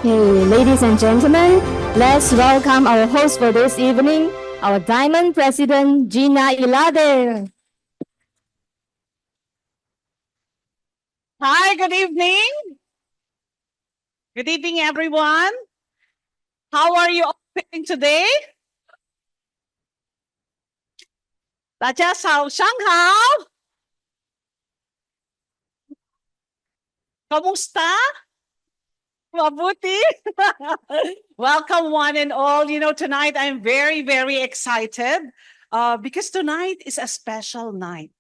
Hey, ladies and gentlemen, let's welcome our host for this evening, our Diamond President, Gina Ilade. Hi, good evening. Good evening, everyone. How are you all feeling today? 大家早上好. Kamusta? Mabuti? Welcome, one and all. Tonight I'm very, very excited because tonight is a special night.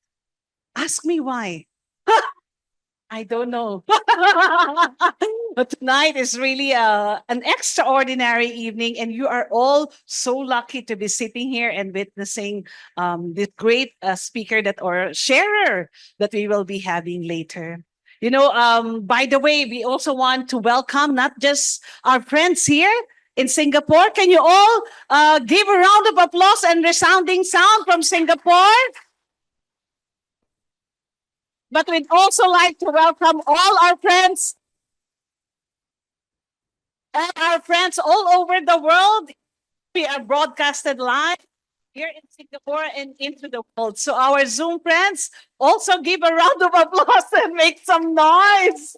Ask me why. I don't know. But tonight is really an extraordinary evening, and you are all so lucky to be sitting here and witnessing this great speaker that or sharer that we will be having later. By the way, we also want to welcome not just our friends here in Singapore. Can you all give a round of applause and resounding sound from Singapore? But we'd also like to welcome all our friends and our friends all over the world. We are broadcasted live here in Singapore and into the world. So our Zoom friends also give a round of applause and make some noise.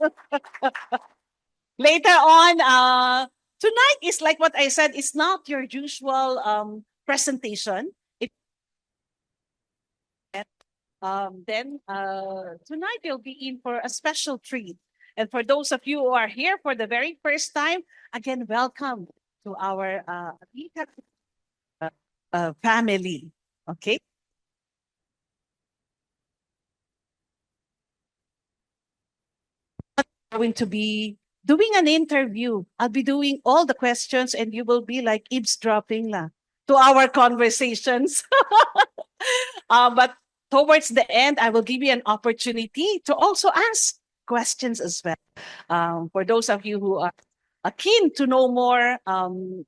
Later on, tonight is like what I said, it's not your usual presentation. Then tonight you'll be in for a special treat. And for those of you who are here for the very first time, again, welcome to our Avita family. Okay. I'm going to be doing an interview. I'll be doing all the questions, and you will be like eavesdropping to our conversations. But towards the end, I will give you an opportunity to also ask questions as well. For those of you who are keen to know more,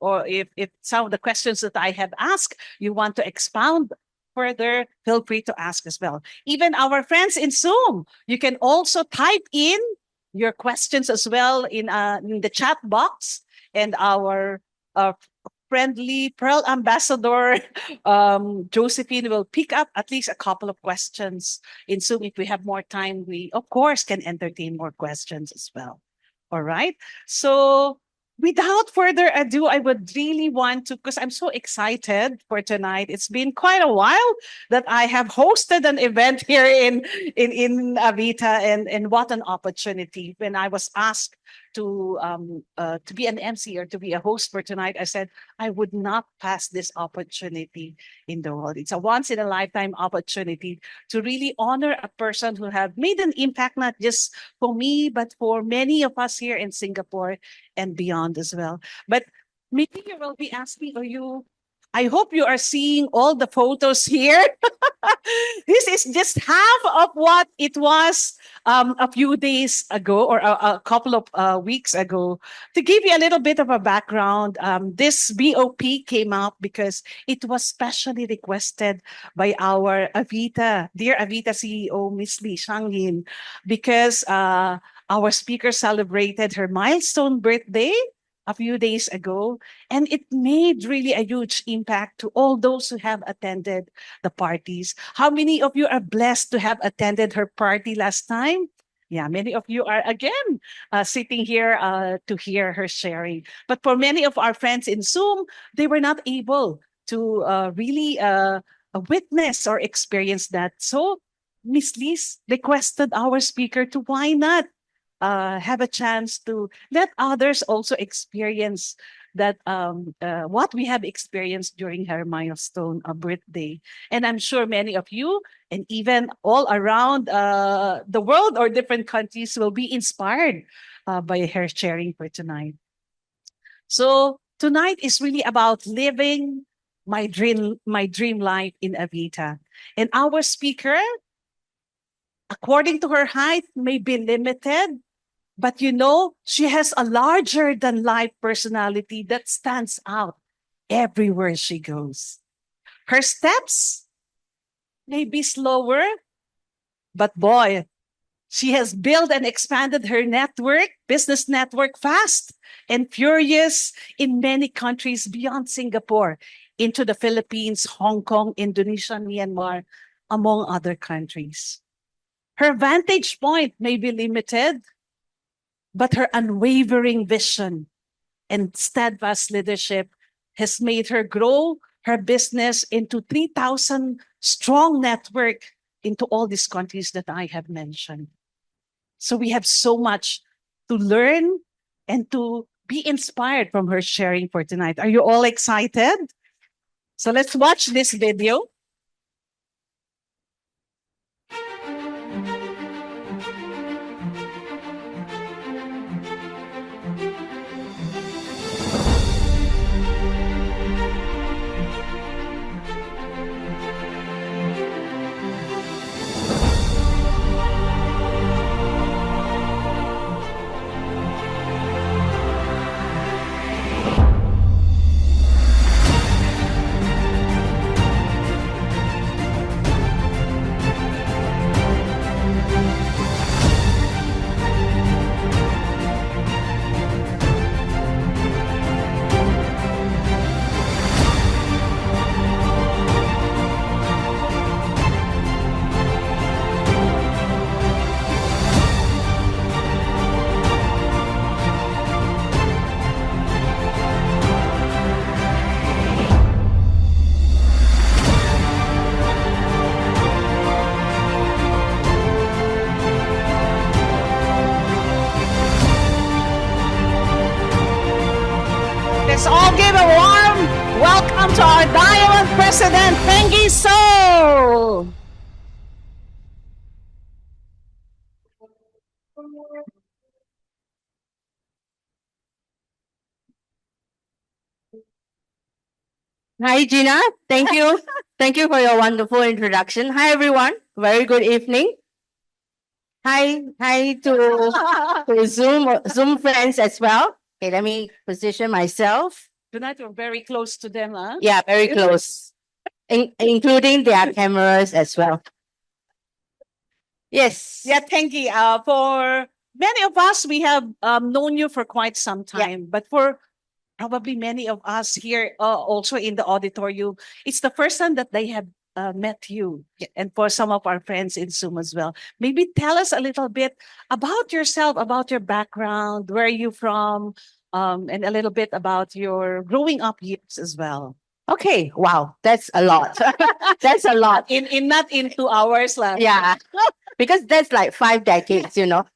or if some of the questions that I have asked, you want to expound further, feel free to ask as well. Even our friends in Zoom, you can also type in your questions as well in the chat box, and our friendly Pearl Ambassador Josephine will pick up at least a couple of questions in Zoom. If we have more time, we of course can entertain more questions as well. All right. So without further ado, I would really want to, because I'm so excited for tonight. It's been quite a while that I have hosted an event here in Avita, and what an opportunity. When I was asked to be an MC or to be a host for tonight, I said I would not pass this opportunity in the world. It's a once in a lifetime opportunity to really honor a person who have made an impact, not just for me, but for many of us here in Singapore and beyond as well. But maybe you will be asking, are you? I hope you are seeing all the photos here. This is just half of what it was a few days ago or a couple of weeks ago. To give you a little bit of a background, this BOP came up because it was specially requested by our Avita, dear Avita CEO, Miss Lee Shanghin, because our speaker celebrated her milestone birthday a few days ago, and it made really a huge impact to all those who have attended the parties. How many of you are blessed to have attended her party last time? Yeah, many of you are again sitting here to hear her sharing. But for many of our friends in Zoom, they were not able to really witness or experience that. So Miss Liz requested our speaker to why not have a chance to let others also experience that what we have experienced during her milestone birthday. And I'm sure many of you and even all around the world or different countries will be inspired by her sharing for tonight. So tonight is really about living my dream life in Avita. And our speaker, according to her height, may be limited, but she has a larger than life personality that stands out everywhere she goes. Her steps may be slower, but boy, She has built and expanded her network, business network, fast and furious in many countries beyond Singapore, into the Philippines, Hong Kong, Indonesia, Myanmar, among other countries. Her vantage point may be limited, but her unwavering vision and steadfast leadership has made her grow her business into 3,000 strong network into all these countries that I have mentioned. So we have so much to learn and to be inspired from her sharing for tonight. Are you all excited? So let's watch this video. Let's all give a warm welcome to our Diamond President, Theingi Soe. Hi, Gina. Thank you. Thank you for your wonderful introduction. Hi, everyone. Very good evening. Hi to Zoom friends as well. Okay, let me position myself. Tonight we're very close to them, huh? Yeah, very close, including their cameras as well. Yes. Yeah, Theingi. For many of us, we have known you for quite some time, but for probably many of us here, also in the auditorium, it's the first time that they have met you. And for some of our friends in Zoom as well, maybe tell us a little bit about yourself, about your background, where are you from, and a little bit about your growing up years as well. Okay. Wow, that's a lot. That's a lot. In not in 2 hours, lah. Yeah, because that's like 5 decades, you know.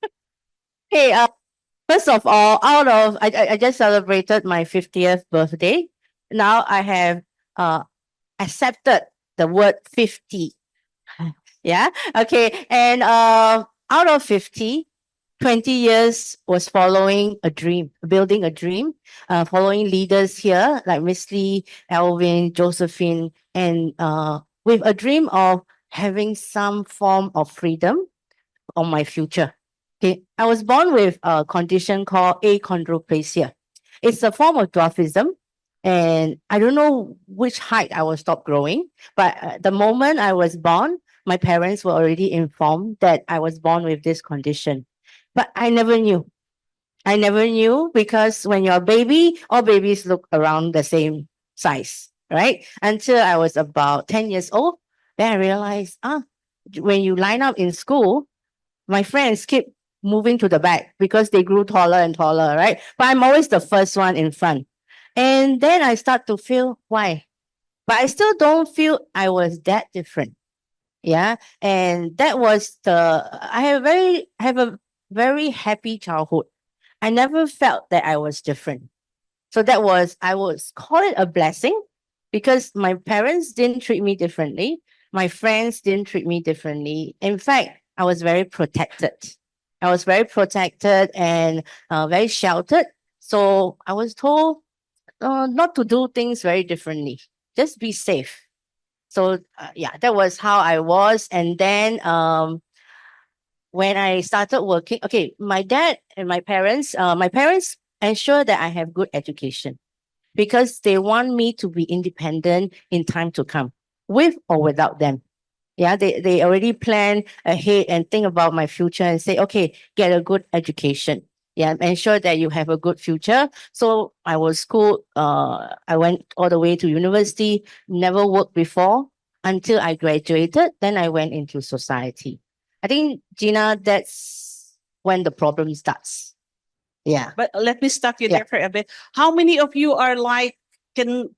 Okay. First of all, I just celebrated my 50th birthday. Now I have accepted the word 50. Yeah. Okay. And out of 50, 20 years was following a dream, building a dream, following leaders here like Miss Lee, Alvin, Josephine, and with a dream of having some form of freedom on my future. Okay, I was born with a condition called achondroplasia. It's a form of dwarfism, and I don't know which height I will stop growing. But the moment I was born, my parents were already informed that I was born with this condition. But I never knew. I never knew because when you're a baby, all babies look around the same size, right? Until I was about 10 years old, then I realized, when you line up in school, my friends keep moving to the back because they grew taller and taller, right? But I'm always the first one in front. And then I start to feel why. But I still don't feel I was that different. Yeah. And that was have a very happy childhood. I never felt that I was different. So I would call it a blessing because my parents didn't treat me differently. My friends didn't treat me differently. In fact, I was very protected. I was very protected and very sheltered. So I was told not to do things very differently. Just be safe. So yeah, that was how I was. And then when I started working, okay, my dad and my parents ensure that I have good education because they want me to be independent in time to come, with or without them. Yeah, they already plan ahead and think about my future and say, okay, get a good education. Yeah, ensure that you have a good future. So I was school, I went all the way to university, never worked before until I graduated. Then I went into society. I think, Gina, that's when the problem starts. Yeah. But let me stop you Yeah. there for a bit. How many of you are like can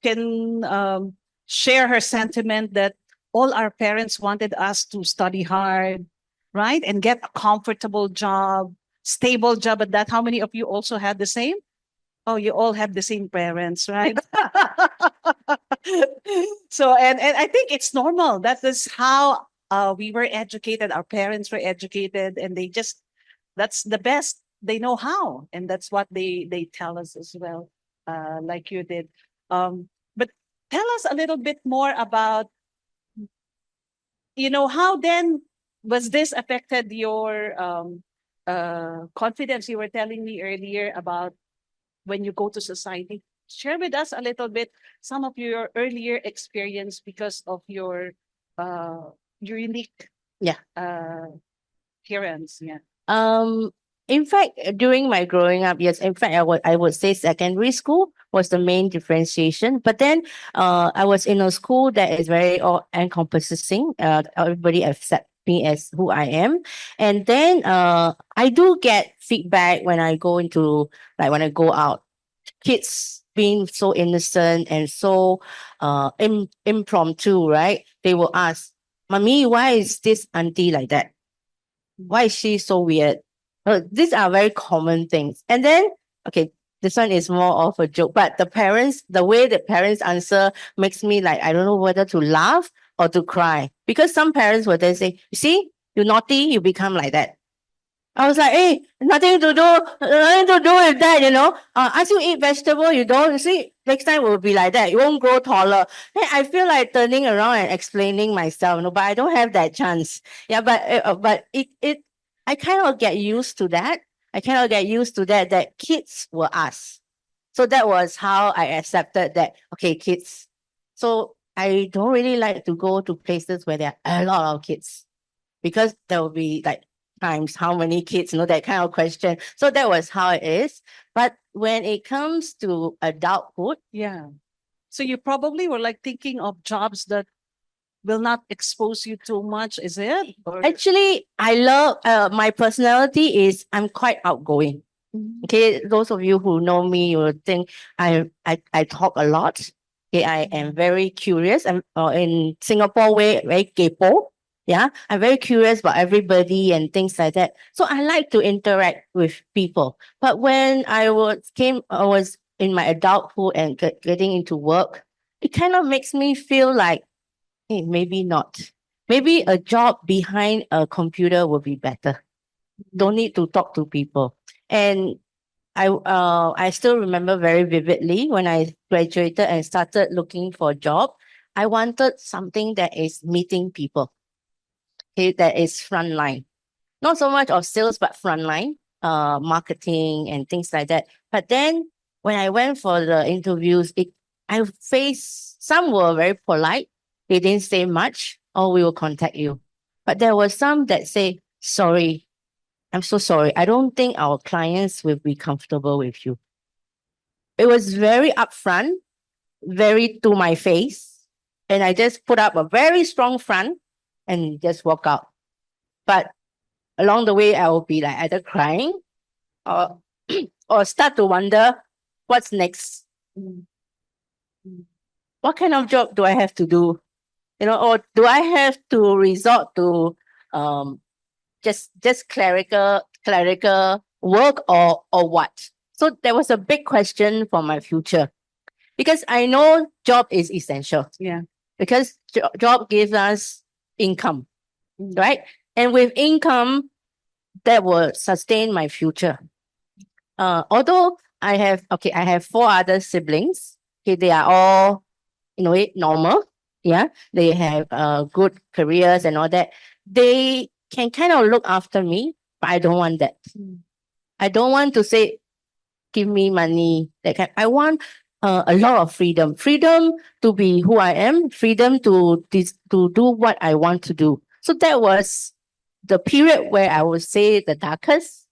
share her sentiment that all our parents wanted us to study hard, right, and get a comfortable job, stable job at that? How many of you also had the same? Oh, you all have the same parents, right? So and I think it's normal. That is how we were educated. Our parents were educated, and they just that's the best they know how, and that's what they tell us as well, like you did. But tell us a little bit more about how then was this affected your confidence. You were telling me earlier about when you go to society. Share with us a little bit some of your earlier experience because of your unique Yeah. appearance. Yeah. Um, in fact, during my growing up, yes, in fact, I would say secondary school was the main differentiation. But then, I was in a school that is very all encompassing. Everybody accept me as who I am, and then, I do get feedback when I go into like when I go out. Kids being so innocent and so impromptu, right? They will ask, "Mommy, why is this auntie like that? Why is she so weird?" These are very common things. And then, okay, this one is more of a joke, but the way the parents answer makes me like, I don't know whether to laugh or to cry. Because some parents will then say, you see, you naughty, you become like that. I was like, hey, nothing to do with that, you know. As you eat vegetable, you don't. You see, next time will be like that. You won't grow taller. Hey, I feel like turning around and explaining myself, but I don't have that chance. Yeah, but I kind of get used to that. I kind of get used to that kids will ask. So that was how I accepted that. Okay, kids. So I don't really like to go to places where there are a lot of kids because there will be like times how many kids, that kind of question. So that was how it is. But when it comes to adulthood, Yeah. So you probably were like thinking of jobs that will not expose you too much, is it? Or actually, I love my personality is I'm quite outgoing. Mhm. Okay, those of you who know me, you will think I talk a lot. Okay, I am very curious. I'm in Singapore way very kepo. Yeah, I'm very curious about everybody and things like that. So I like to interact with people. But when I was in my adulthood and getting into work, it kind of makes me feel like, hey, maybe not. Maybe a job behind a computer will be better. Don't need to talk to people. And I still remember very vividly when I graduated and started looking for a job. I wanted something that is meeting people. Okay, that is frontline. Not so much of sales, but frontline, marketing and things like that. But then when I went for the interviews, I faced some were very polite. They didn't say much, or we will contact you. But there were some that say, sorry, I'm so sorry. I don't think our clients will be comfortable with you. It was very upfront, very to my face. And I just put up a very strong front and just walk out. But along the way, I will be like either crying or or start to wonder what's next. Mm. Mm. What kind of job do I have to do? Or do I have to resort to um just clerical work or what? So there was a big question for my future because I know job is essential Yeah. because job gives us income, Mm. right? And with income, that will sustain my future. Although I have four other siblings. Okay, they are all normal. Yeah, they have good careers and all that. They can kind of look after me, but I don't want that. Mm. I don't want to say give me money. That kind. I want a lot of freedom. Freedom to be who I am, freedom to do what I want to do. So that was the period where I would say the darkest,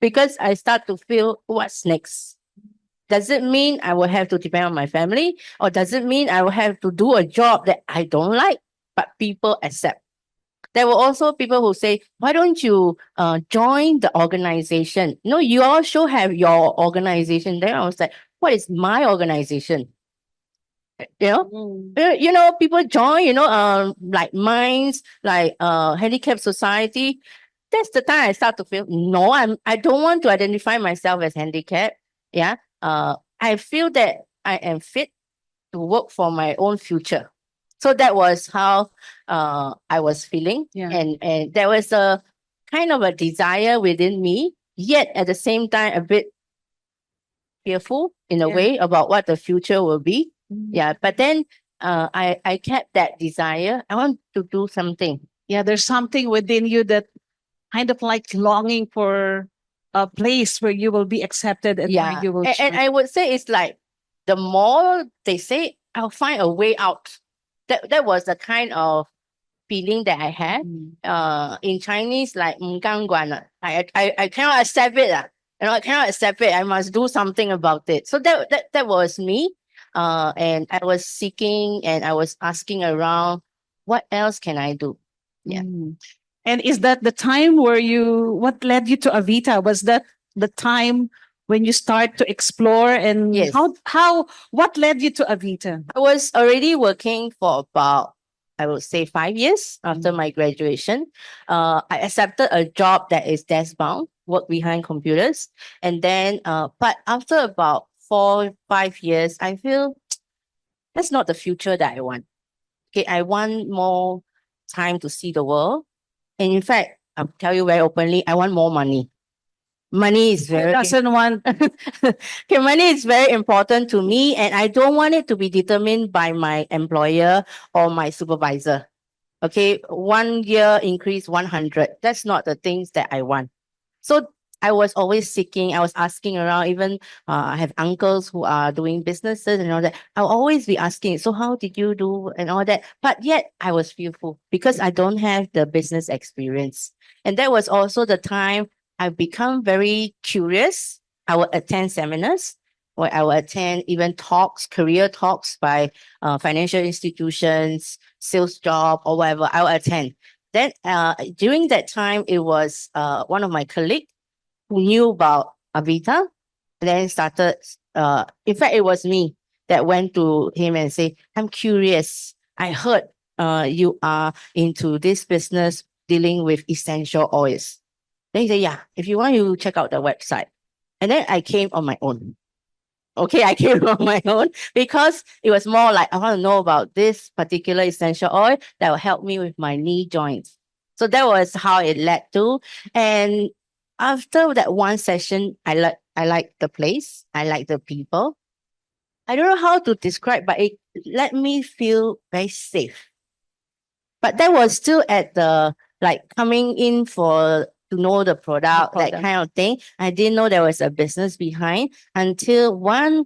because I start to feel what's next. Does it mean I will have to depend on my family? Or does it mean I will have to do a job that I don't like, but people accept? There were also people who say, why don't you join the organization? No, you also have your organization. Then I was like, what is my organization? You know, people join, like Minds, like Handicap Society. That's the time I start to feel, no, I don't want to identify myself as handicapped. Yeah. I feel that I am fit to work for my own future. So that was how I was feeling. Yeah. And there was a kind of a desire within me, yet at the same time a bit fearful in a Yeah. way about what the future will be. Mm. Yeah. But then I kept that desire. I want to do something. Yeah, there's something within you that kind of like longing for a place where you will be accepted and where Yeah. you will And shine. I would say it's like the more they say, I'll find a way out. That was the kind of feeling that I had. In Chinese, like 唔甘願啊. I cannot accept it. I cannot accept it. I must do something about it. So that was me. And I was seeking and I was asking around, what else can I do? Yeah. And is that the time where what led you to Avita? Was that the time when you start to explore, and Yes. what led you to Avita? I was already working for about, I would say, 5 years after my graduation. I accepted a job that is desk bound, work behind computers. And then, but after about 4, 5 years, I feel that's not the future that I want. Okay, I want more time to see the world. And in fact, I'll tell you very openly, I want more money. Money is Who very doesn't want? okay, money is very important to me, and I don't want it to be determined by my employer or my supervisor. Okay, 1 year increase 100. That's not the things that I want. So I was always seeking, I was asking around, even I have uncles who are doing businesses and all that. I'll always be asking, so how did you do and all that? But yet I was fearful because I don't have the business experience. And that was also the time I become very curious. I would attend seminars, or I would attend even talks, career talks by financial institutions, sales job, or whatever. I would attend. Then during that time, it was one of my colleagues who knew about Avita, and then started. In fact, it was me that went to him and say, "I'm curious. I heard you are into this business dealing with essential oils." Then he said, "Yeah, if you want, you check out the website." And then I came on my own. Okay, I came on my own because it was more like I want to know about this particular essential oil that will help me with my knee joints. So that was how it led to. And after that one session, I like the place, I like the people. I don't know how to describe, but it let me feel very safe. But that was still at the like coming in for to know the product, that product. kind of thing. I didn't know there was a business behind until one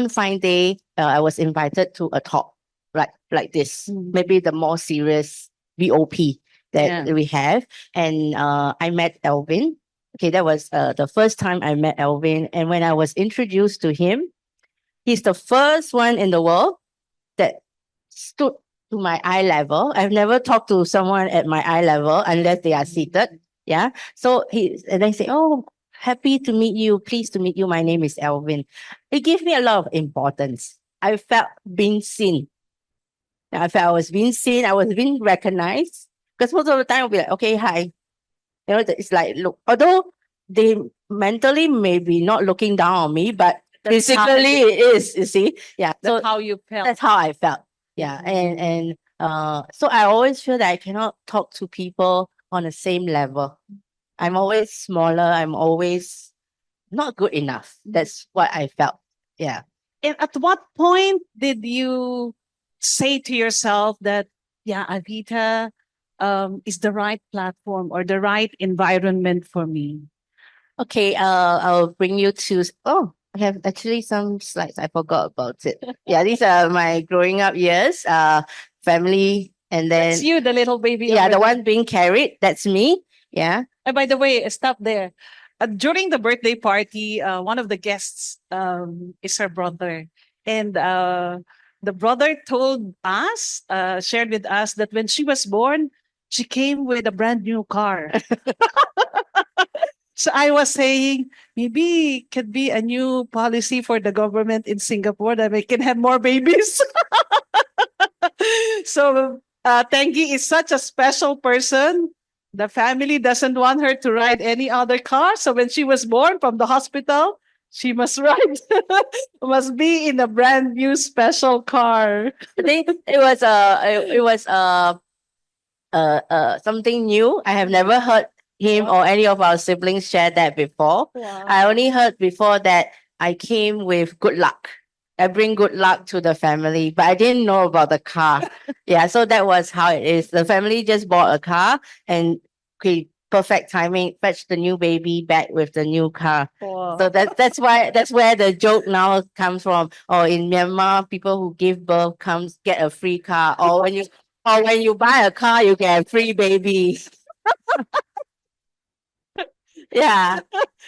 fine day, I was invited to a talk like this, maybe the more serious BOP that Yeah. we have. And I met Elvin. Okay, that was the first time I met Elvin. And when I was introduced to him, he's the first one in the world that stood to my eye level. I've never talked to someone at my eye level unless they are seated. Yeah. So and then say, "Oh, happy to meet you. Pleased to meet you. My name is Elvin." It gave me a lot of importance. I felt being seen. I felt I was being seen. I was being recognized. Because most of the time I'll be like, "Okay, hi." It's like, look, although they mentally maybe not looking down on me, but physically it is, you see. Yeah. That's So how you felt. that's how I felt. Yeah. And so I always feel that I cannot talk to people on the same level. I'm always smaller. I'm always not good enough. That's what I felt. Yeah. And at what point did you say to yourself that, yeah, Avita is the right platform or the right environment for me? Okay, I'll bring you to I have actually some slides. I forgot about it. Yeah, these are my growing up years. Family, and That's then you, the little baby. yeah, over the there. one being carried. That's me. Yeah. And by the way, stop there. During the birthday party, one of the guests is her brother. And the brother told us, shared with us that when she was born, she came with a brand new car. So I was saying, maybe it could be a new policy for the government in Singapore that we can have more babies. So Tengi is such a special person. The family doesn't want her to ride any other car. So when she was born from the hospital, she must ride, must be in a brand new special car. I think it was something new. I have never heard him or any of our siblings share that before. I only heard before that I came with good luck. I bring good luck to the family, but I didn't know about the car. Yeah, so that was how it is. The family just bought a car and okay, perfect timing, fetch the new baby back with the new car. So that's where the joke now comes from. Or in Myanmar, people who give birth comes get a free car. Or when you buy a car, you get free babies. Yeah,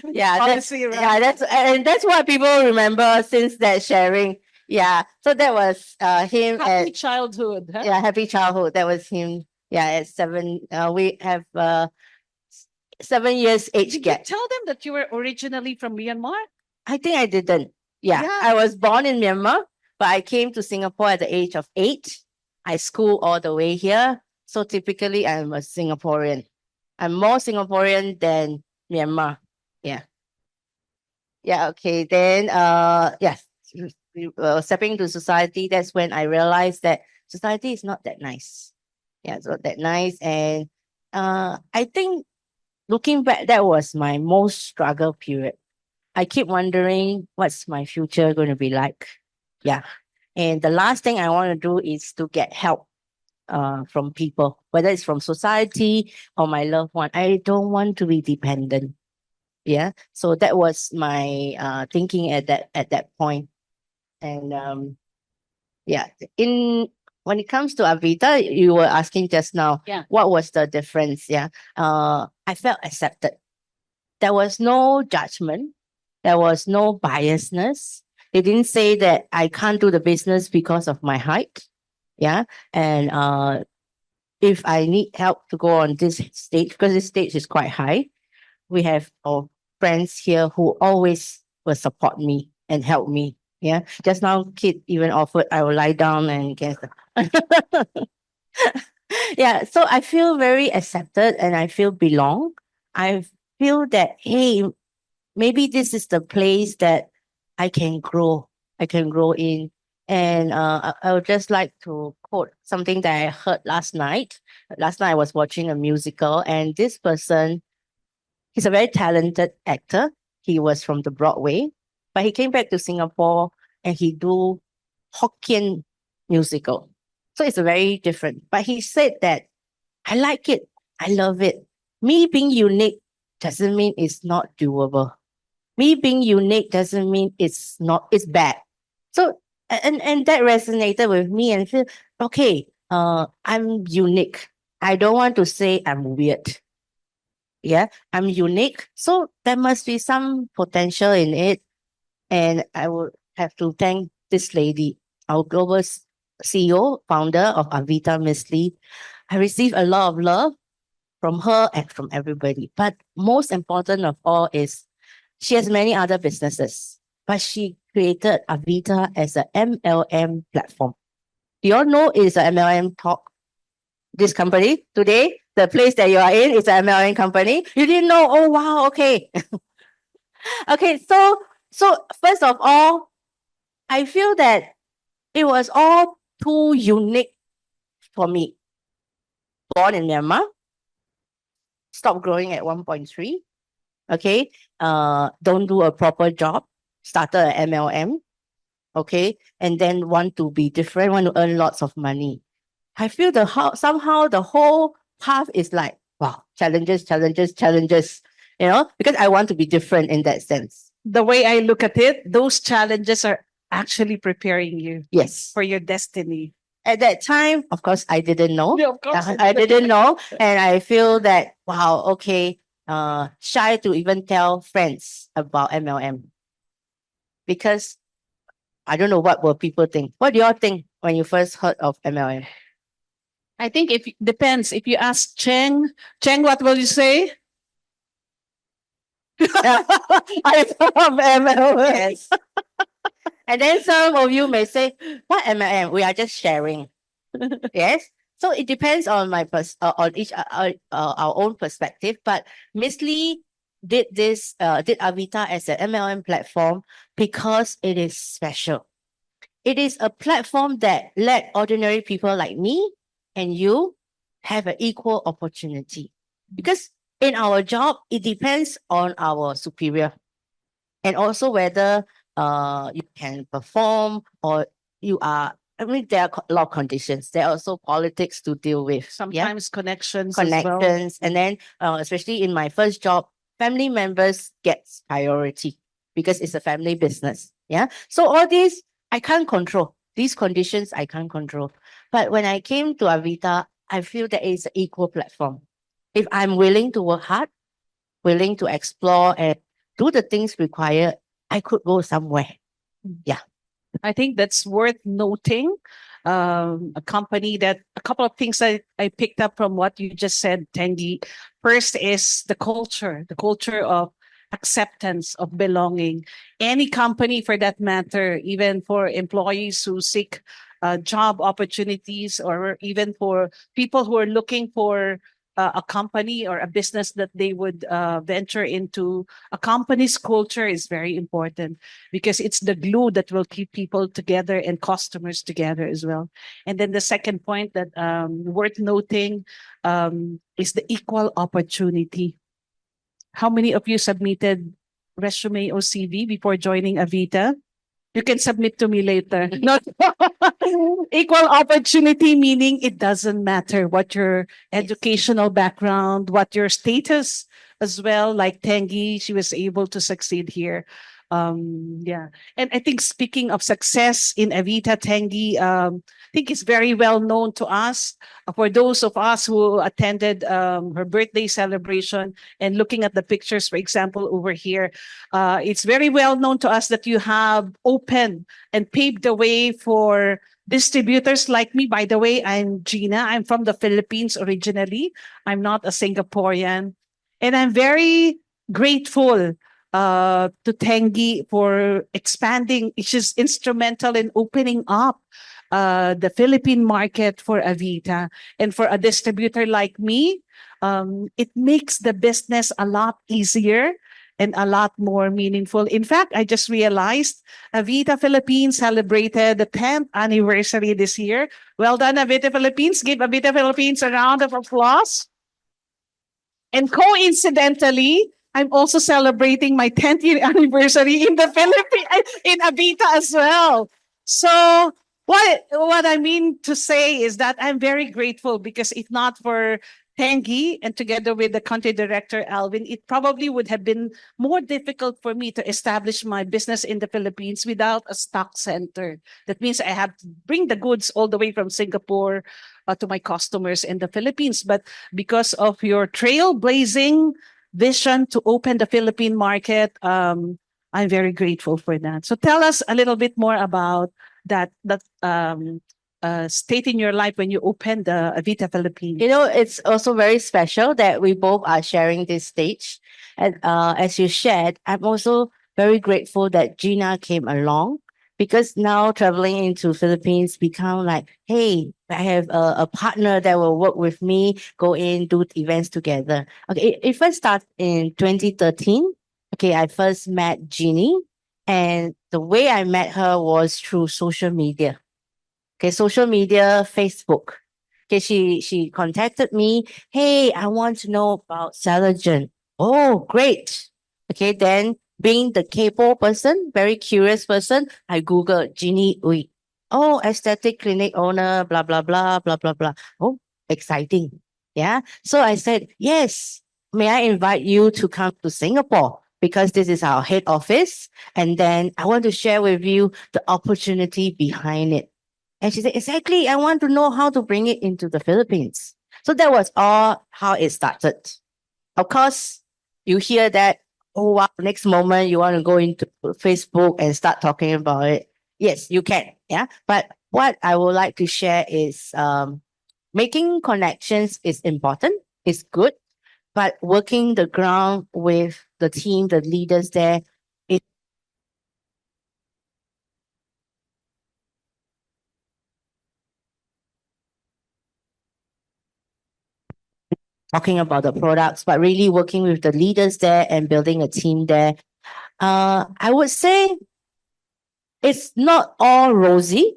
yeah, Policy, right? yeah, that's what people remember since that sharing. Yeah, so that was him Happy at childhood. Huh? yeah happy childhood. That was him. Yeah, at 7. We have 7 years age Did you gap. tell them that you were originally from Myanmar? I think I didn't. Yeah, Yeah. I was born in Myanmar, but I came to Singapore at the age of 8. I school all the way here. So typically, I'm a Singaporean. I'm more Singaporean than Myanmar. Yeah. Yeah. Okay. Then, yes, stepping into society, that's when I realized that society is not that nice. Yeah, it's not that nice. And I think looking back, that was my most struggle period. I keep wondering what's my future going to be like. Yeah. And the last thing I want to do is to get help from people, whether it's from society or my loved one. I don't want to be dependent. Yeah. So that was my thinking at that point. And yeah, in when it comes to Avita, you were asking just now, Yeah. what was the difference? Yeah. I felt accepted. There was no judgment. There was no biasness. They didn't say that I can't do the business because of my height. Yeah. And if I need help to go on this stage, because this stage is quite high, we have our friends here who always will support me and help me. Yeah. Just now, Kid even offered I will lie down and get. Yeah. So I feel very accepted and I feel belong. I feel that, hey, maybe this is the place that I can grow. I can grow in. And I would just like to quote something that I heard last night. Last night I was watching a musical, and this person, he's a very talented actor. He was from the Broadway, but he came back to Singapore and he do Hokkien musical. So it's a very different. But he said that I like it. I love it. Me being unique doesn't mean it's not doable. Me being unique doesn't mean it's bad. So and that resonated with me and feel okay, I'm unique. I don't want to say I'm weird. Yeah, I'm unique. So there must be some potential in it. And I would have to thank this lady, our global CEO, founder of Avita, Miss Lee. I received a lot of love from her and from everybody. But most important of all is she has many other businesses, but she created Avita as a MLM platform. Do you all know it's a MLM talk? This company today, the place that you are in is an MLM company. You didn't know? Oh wow, okay. Okay, so first of all, I feel that it was all too unique for me. Born in Myanmar, stopped growing at 1.3. Okay. Don't do a proper job, started an MLM. Okay. And then want to be different, want to earn lots of money. I feel somehow the whole path is like, wow, challenges, challenges, challenges, because I want to be different in that sense. the way I look at it, those challenges are actually preparing you Yes. for your destiny. At that time, of course, I didn't know. Yeah, of course. I didn't know. And I feel that, wow, okay, shy to even tell friends about MLM because I don't know what will people think. What do y'all think when you first heard of MLM? I think if depends. If you ask Cheng, what will you say? I love MLM. Yes. And then some of you may say, what MLM? We are just sharing. Yes. So it depends on on each our own perspective. But Miss Lee did Avita as an MLM platform because it is special. It is a platform that let ordinary people like me and you have an equal opportunity. Because in our job, it depends on our superior and also whether you can perform or you are. I mean, there are a lot of conditions. There are also politics to deal with. Sometimes connections as well. Connections, and then especially in my first job, family members gets priority because it's a family business. Yeah, so all these I can't control. These conditions I can't control. But when I came to Avita, I feel that it's an equal platform. If I'm willing to work hard, willing to explore and do the things required, I could go somewhere. Yeah. I think that's worth noting. A company that a couple of things I picked up from what you just said, Tengi. First is the culture of acceptance of belonging. Any company for that matter, even for employees who seek job opportunities or even for people who are looking for a company or a business that they would venture into, a company's culture is very important because it's the glue that will keep people together and customers together as well. And then the second point that worth noting is the equal opportunity. How many of you submitted resume or CV before joining Avita? You can submit to me later. Not equal opportunity, meaning it doesn't matter what your educational background, what your status as well. Like Tengi, she was able to succeed here. Yeah. And I think speaking of success in Avita, Tengi, I think it's very well known to us. For those of us who attended her birthday celebration and looking at the pictures, for example, over here, it's very well known to us that you have opened and paved the way for distributors like me. By the way, I'm Gina. I'm from the Philippines originally. I'm not a Singaporean. And I'm very grateful to Tengi for expanding. She's instrumental in opening up the Philippine market for Avita. And for a distributor like me, it makes the business a lot easier and a lot more meaningful. In fact, I just realized Avita Philippines celebrated the 10th anniversary this year. Well done, Avita Philippines. Give Avita Philippines a round of applause. And coincidentally, I'm also celebrating my 10th year anniversary in the Philippines, in Avita as well. So what I mean to say is that I'm very grateful because if not for Tengi and together with the country director Alvin, it probably would have been more difficult for me to establish my business in the Philippines without a stock center. That means I have to bring the goods all the way from Singapore to my customers in the Philippines. But because of your trailblazing vision to open the Philippine market, I'm very grateful for that. So tell us a little bit more about that state in your life when you opened the Avita Philippines. You know, it's also very special that we both are sharing this stage. And as you shared, I'm also very grateful that Gina came along because now traveling into Philippines become like, hey, I have a partner that will work with me, go in, do events together. Okay, it first started in 2013. Okay, I first met Jeannie, and the way I met her was through social media. Okay, social media, Facebook. Okay, she contacted me. Hey, I want to know about Salagen. Oh, great. Okay, then being the capo person, very curious person, I Googled Jeannie Ui. Oh, aesthetic clinic owner, blah, blah, blah, blah, blah, blah. Oh, exciting. Yeah. So I said, yes, may I invite you to come to Singapore? because this is our head office. And then I want to share with you the opportunity behind it. And she said, exactly, I want to know how to bring it into the Philippines. So that was all how it started. Of course, you hear that, oh wow, next moment you want to go into Facebook and start talking about it. Yes, you can. Yeah. But what I would like to share is making connections is important, it's good, but working the ground with the team, the leaders there, is talking about the products, but really working with the leaders there and building a team there. I would say it's not all rosy.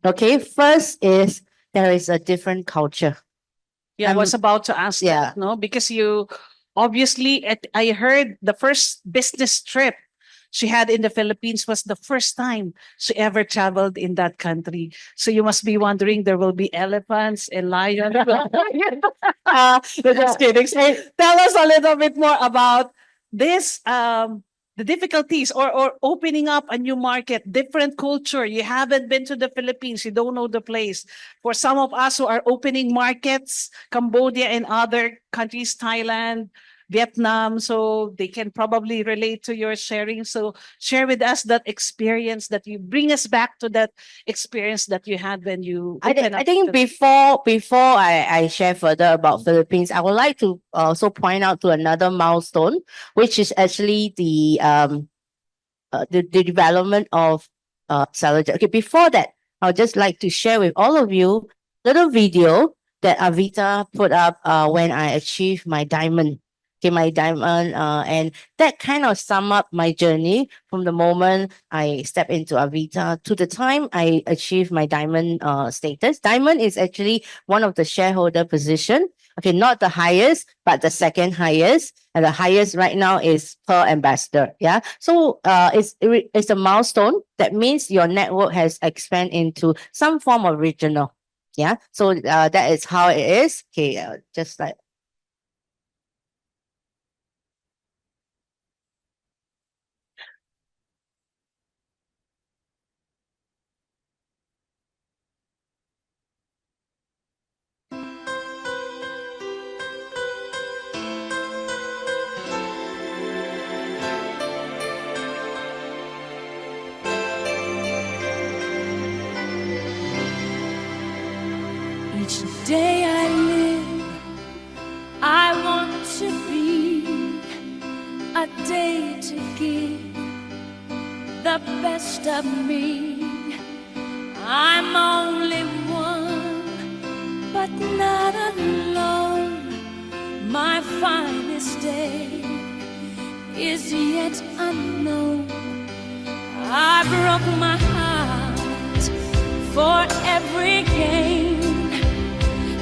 Okay, first is there is a different culture. Yeah, I was about to ask Yeah. that, no? Because you obviously, I heard the first business trip she had in the Philippines was the first time she ever traveled in that country. So you must be wondering there will be elephants and lions. Just kidding. So tell us a little bit more about this the difficulties or opening up a new market, different culture. You haven't been to the Philippines, you don't know the place. For some of us who are opening markets, Cambodia and other countries, Thailand, Vietnam, so they can probably relate to your sharing. So share with us that experience that you bring us back to that experience that you had when you I think before I share further about Philippines, I would like to also point out to another milestone, which is actually the development of salad. Okay, before that, I'd just like to share with all of you little video that Avita put up when I achieved my diamond. Okay, my diamond, and that kind of sum up my journey from the moment I step into Avita to the time I achieve my diamond status. Diamond is actually one of the shareholder position. Okay, not the highest, but the second highest, and the highest right now is per ambassador. Yeah, so it's a milestone. That means your network has expanded into some form of regional. Yeah, so that is how it is. Okay, just like Each day I live, I want to be a day to give the best of me. I'm only one, but not alone. My finest day is yet unknown. I broke my heart for every gain.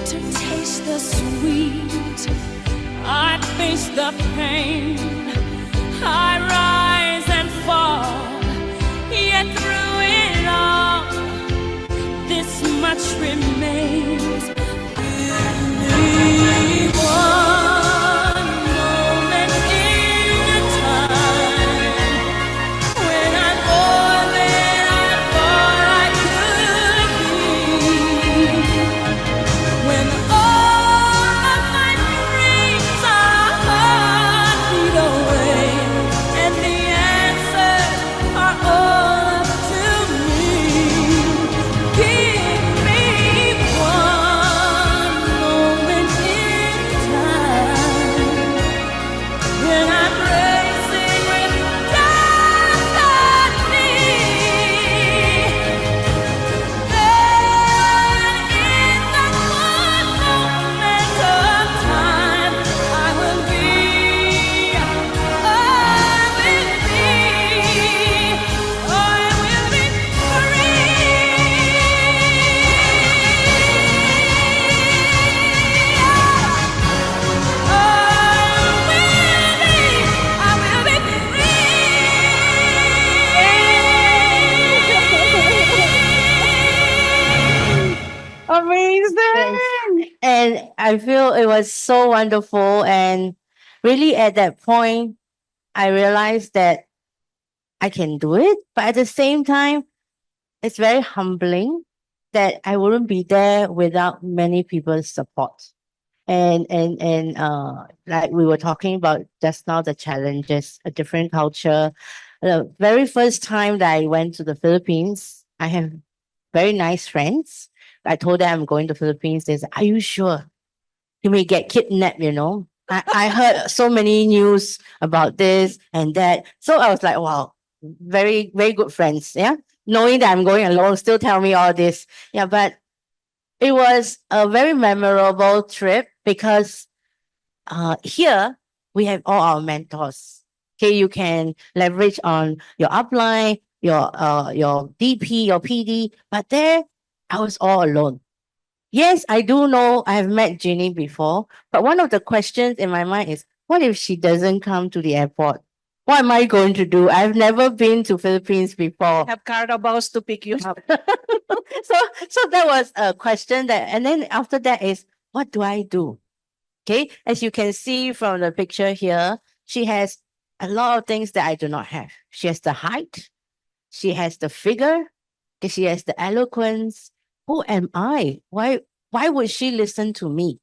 To taste the sweet, I face the pain. I rise and fall, yet through it all, this much remains. Give me one moment in time when I'm more than I thought I could be. When all of my dreams are beat away, and the answers are all up to me. Give me one moment in time when I'm racing with destiny. Then in that one moment of time, I will be, I will be, I will be Amazing. and I feel it was so wonderful, and really at that point I realized that I can do it, but at the same time, it's very humbling that I wouldn't be there without many people's support. And like we were talking about just now, the challenges, a different culture. The very first time that I went to the Philippines, I have very nice friends. I told them I'm going to Philippines. They said, "Are you sure? You may get kidnapped, you know." I heard so many news about this and that. So I was like, wow, very, very good friends. Yeah. Knowing that I'm going alone, still tell me all this. Yeah, but it was a very memorable trip because here we have all our mentors. Okay, you can leverage on your upline, your DP, your PD, but there I was all alone. Yes, I do know I've met Ginny before, but one of the questions in my mind is, what if she doesn't come to the airport? What am I going to do? I've never been to Philippines before. Have Carabaos to pick you up. so so that was a question that, and then after that is, what do I do? Okay, as you can see from the picture here, she has a lot of things that I do not have. She has the height, she has the figure, okay, she has the eloquence. Who am I? Why would she listen to me?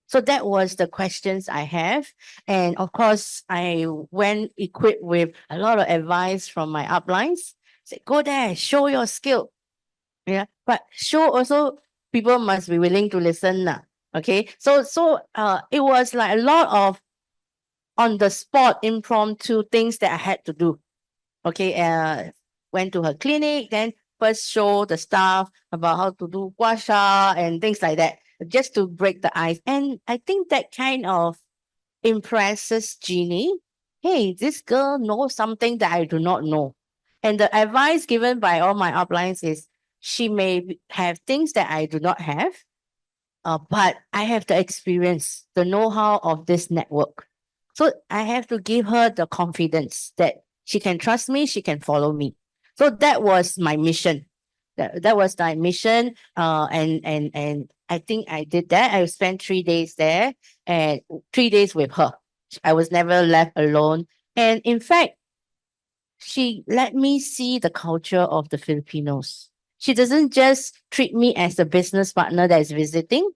So that was the questions I have. And of course, I went equipped with a lot of advice from my uplines. Say, go there, show your skill. Yeah. But show also, people must be willing to listen. Okay. So it was like a lot of on the spot impromptu things that I had to do. Okay. Went to her clinic, then first show the staff about how to do gua sha and things like that, just to break the ice. And I think that kind of impresses Jeannie. Hey, this girl knows something that I do not know. And the advice given by all my uplines is she may have things that I do not have, but I have the experience, the know-how of this network. So I have to give her the confidence that she can trust me, she can follow me. So that was my mission. That was my mission. And I think I did that. I spent 3 days there and 3 days with her. I was never left alone. And in fact, she let me see the culture of the Filipinos. She doesn't just treat me as a business partner that is visiting,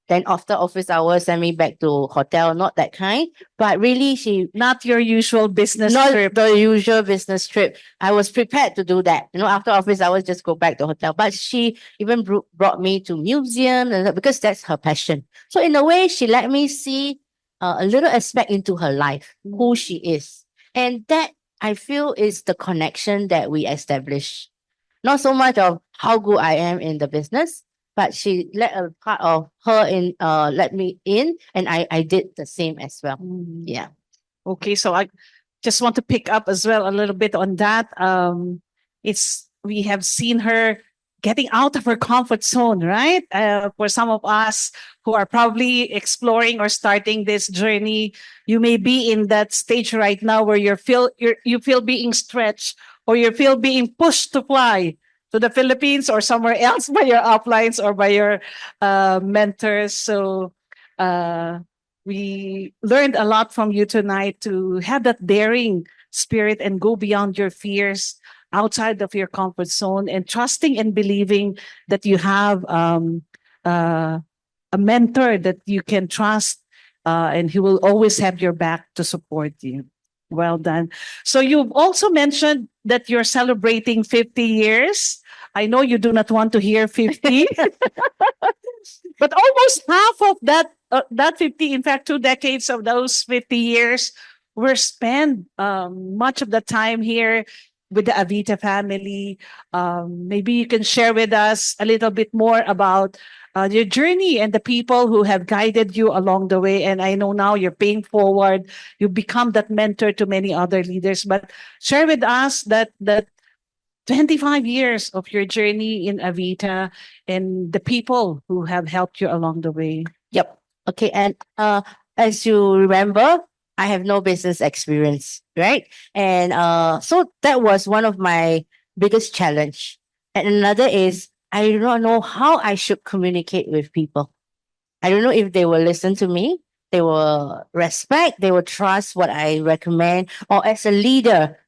then after office hours send me back to hotel, not that kind. But really she Not your usual business not trip. the usual business trip. I was prepared to do that. After office hours, just go back to hotel. But she even brought me to museum because that's her passion. So in a way, she let me see a little aspect into her life, who she is, and that I feel is the connection that we establish. Not so much of how good I am in the business, but she let a part of her in, let me in, and I did the same as well. Yeah. Okay, so I just want to pick up as well a little bit on that. It's we have seen her getting out of her comfort zone, right? For some of us who are probably exploring or starting this journey, you may be in that stage right now where you feel being stretched or you feel being pushed to fly to the Philippines or somewhere else by your uplines or by your mentors. So. We learned a lot from you tonight to have that daring spirit and go beyond your fears outside of your comfort zone and trusting and believing that you have a mentor that you can trust and he will always have your back to support you. Well done. So you've also mentioned that you're celebrating 50 years. I know you do not want to hear 50, but almost half of that 50, in fact, 2 decades of those 50 years were spent much of the time here with the Avita family. Maybe you can share with us a little bit more about your journey and the people who have guided you along the way. And I know now you're paying forward. You become that mentor to many other leaders. But share with us that 25 years of your journey in Avita and the people who have helped you along the way. Yep. Okay. And as you remember, I have no business experience, right? And so that was one of my biggest challenge. And another is I do not know how I should communicate with people. I don't know if they will listen to me. they will respect, they will trust what I recommend. Or as a leader,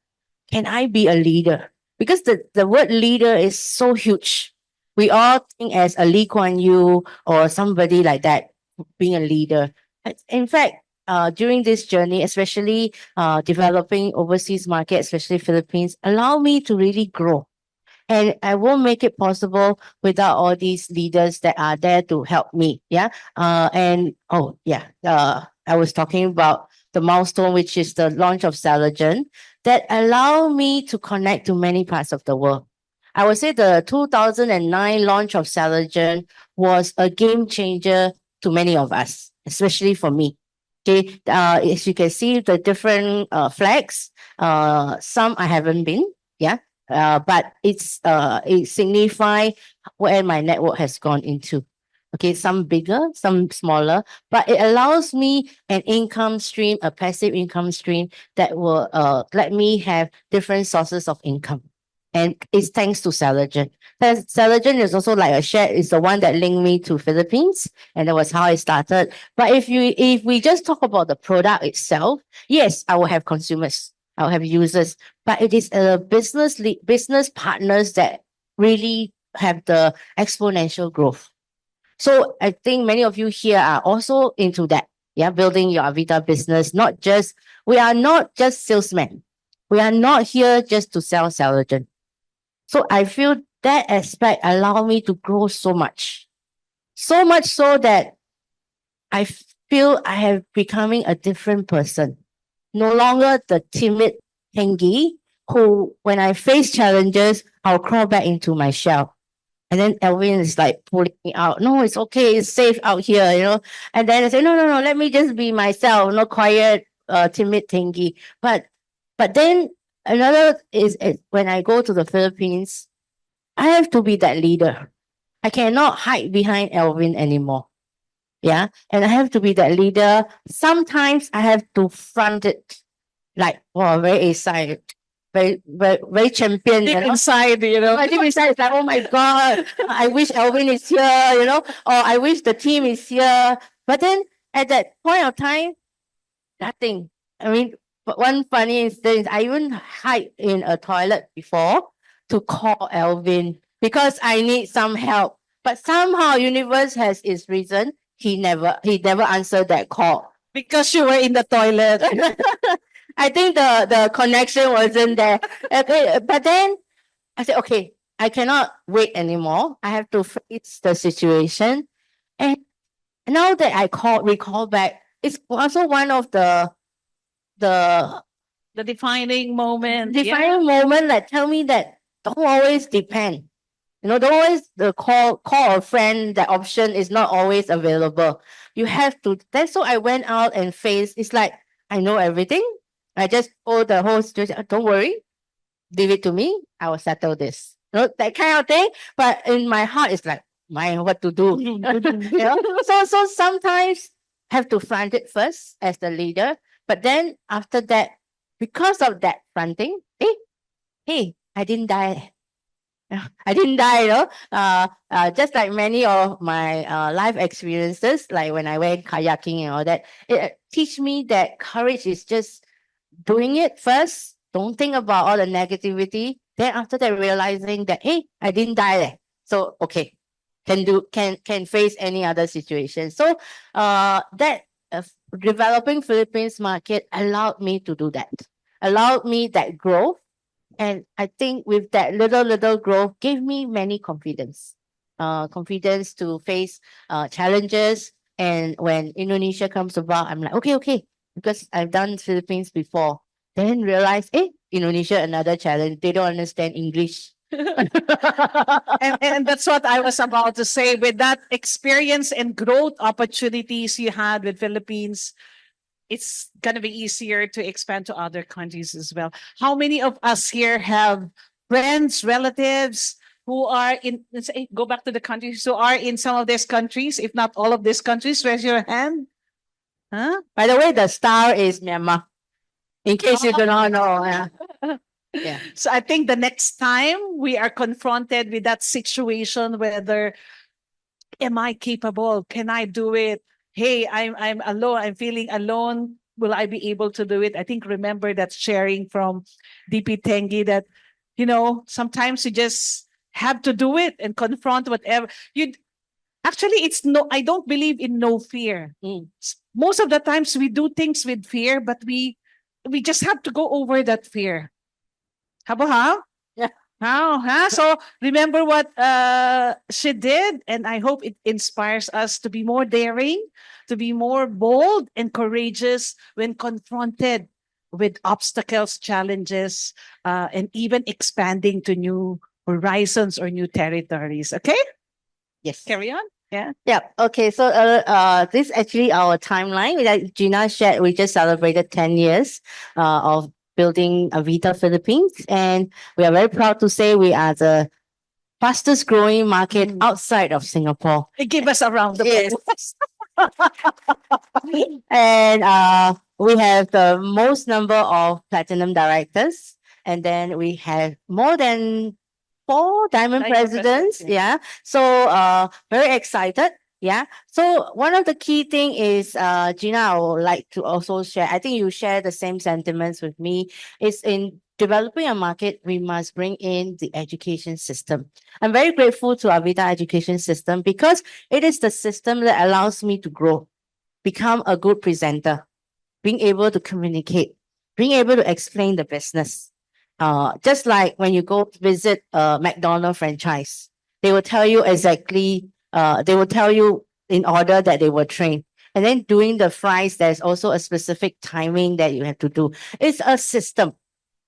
can I be a leader? Because the word leader is so huge. We all think as a Lee Kuan Yew or somebody like that being a leader. In fact, during this journey, especially developing overseas market, especially Philippines, allow me to really grow. And I won't make it possible without all these leaders that are there to help me. Yeah. And oh yeah, I was talking about the milestone, which is the launch of Salogen, that allow me to connect to many parts of the world. I would say the 2009 launch of Salogen was a game changer to many of us, especially for me. Okay, as you can see, the different flags. Some I haven't been. Yeah, but it signify where my network has gone into. Okay, some bigger, some smaller, but it allows me an income stream, a passive income stream that will let me have different sources of income. And it's thanks to Salogen. Salogen is also like a share, is the one that linked me to Philippines, and that was how I started. But if we just talk about the product itself, yes, I will have consumers, I will have users, but it is a business partners that really have the exponential growth. So I think many of you here are also into that. Yeah, building your Avita business. We are not just salesmen. We are not here just to sell Salogen. So I feel that aspect allow me to grow so much. So much so that I feel I have becoming a different person. No longer the timid Tengi who, when I face challenges, I'll crawl back into my shell. And then Elvin is like pulling me out. No, it's okay. It's safe out here, you know. And then I say, no, no, no. Let me just be myself. No quiet, timid Tengi. But then another is when I go to the Philippines, I have to be that leader. I cannot hide behind Elvin anymore. Yeah. And I have to be that leader. Sometimes I have to front it like, wow, very excited. Very champion, you Deep know. inside, you know. I think it's like, oh my God, I wish Elvin is here, you know, or I wish the team is here. But then at that point of time, nothing. I mean, but one funny instance, I even hide in a toilet before to call Elvin because I need some help. But somehow universe has its reason. He never answered that call. Because you were in the toilet. I think the connection wasn't there. Okay, but then I said, okay, I cannot wait anymore. I have to face the situation. And now that recall back, it's also one of the The defining moment. defining moment that tell me that don't always depend. You know, don't always call a friend. That option is not always available. You have to. That's so I went out and faced. It's like I know everything. I just told the whole situation. Don't worry, leave it to me. I will settle this. You know, that kind of thing. But in my heart, it's like, man, what to do? You know? So sometimes have to front it first as the leader. But then after that, because of that fronting, hey, I didn't die. I didn't die, you know. Just like many of my life experiences, like when I went kayaking and all that, it teach me that courage is just doing it first. Don't think about all the negativity. Then after that, realizing that hey, I didn't die there. So okay, can face any other situation. So that developing Philippines market allowed me to do that. Allowed me that growth. And I think with that little growth gave me many confidence. Confidence to face challenges. And when Indonesia comes about, I'm like, okay, because I've done Philippines before. Then realize, Indonesia, another challenge. They don't understand English. And that's what I was about to say. With that experience and growth opportunities you had with Philippines, it's going to be easier to expand to other countries as well. How many of us here have friends, relatives who are in, let's say, go back to the countries, who are in some of these countries, if not all of these countries? Raise your hand. Huh? By the way, the star is Myanmar. In case you do not know. Yeah. Yeah. So I think the next time we are confronted with that situation, whether am I capable? Can I do it? hey, I'm alone, I'm feeling alone. Will I be able to do it? I think remember that sharing from DP Theingi that, sometimes you just have to do it and confront whatever. Actually, it's no, I don't believe in no fear. Mm. Most of the times we do things with fear, but we just have to go over that fear. How? Yeah. How? Huh? So remember what she did, and I hope it inspires us to be more daring, to be more bold and courageous when confronted with obstacles, challenges, and even expanding to new horizons or new territories. Okay, Yes. carry on. Yeah. Yeah. Okay. So, this is actually our timeline. Like Gina shared, we just celebrated 10 years of building Avita Philippines, and we are very proud to say we are the fastest growing market Mm. outside of Singapore. Give us a round of Yes. applause. And we have the most number of platinum directors, and then we have more than 4 diamond Diamond presidents. presidents, Yeah. So very excited. Yeah. So one of the key thing is Gina, I would like to also share. I think you share the same sentiments with me. Is in developing a market, we must bring in the education system. I'm very grateful to Avita education system because it is the system that allows me to grow, become a good presenter, being able to communicate, being able to explain the business. Just like when you go visit a McDonald's franchise, they will tell you exactly, they will tell you in order that they will train. And then doing the fries, there's also a specific timing that you have to do. It's a system.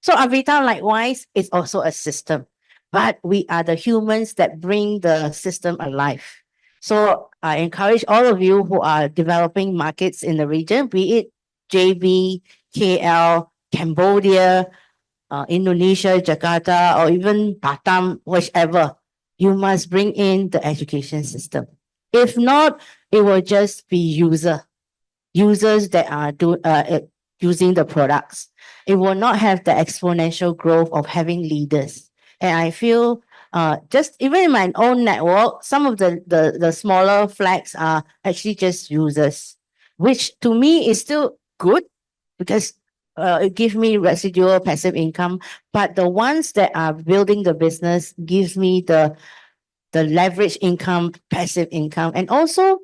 So Avita, likewise, is also a system. But we are the humans that bring the system alive. So I encourage all of you who are developing markets in the region, be it JB, KL, Cambodia, Indonesia, Jakarta, or even Batam, whichever, you must bring in the education system. If not, it will just be users that are using the products. It will not have the exponential growth of having leaders. And I feel just even in my own network, some of the smaller flags are actually just users, which to me is still good because it gives me residual passive income. But the ones that are building the business gives me the leverage income, passive income, and also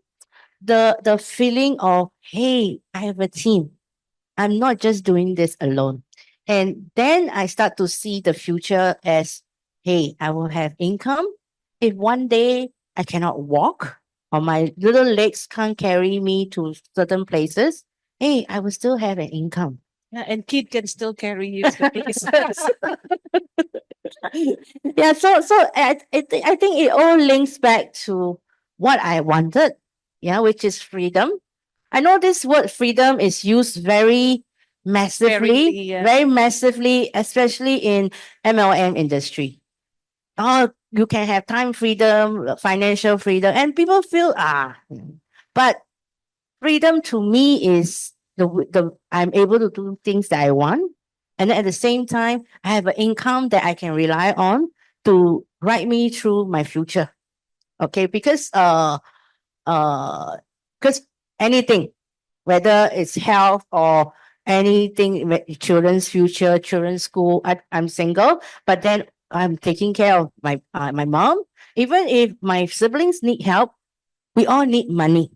the feeling of, hey, I have a team. I'm not just doing this alone. And then I start to see the future as, hey, I will have income. If one day I cannot walk or my little legs can't carry me to certain places, hey, I will still have an income. Yeah, and kid can still carry you to places. Yeah, so I think it all links back to what I wanted, yeah, which is freedom. I know this word freedom is used very massively, Sparingly, yeah. very massively, especially in MLM industry. Oh, you can have time freedom, financial freedom, and people feel but freedom to me is the I'm able to do things that I want, and then at the same time, I have an income that I can rely on to ride me through my future. Okay, because anything, whether it's health or anything, children's future, children's school. I'm single, but then I'm taking care of my mom. Even if my siblings need help, we all need money.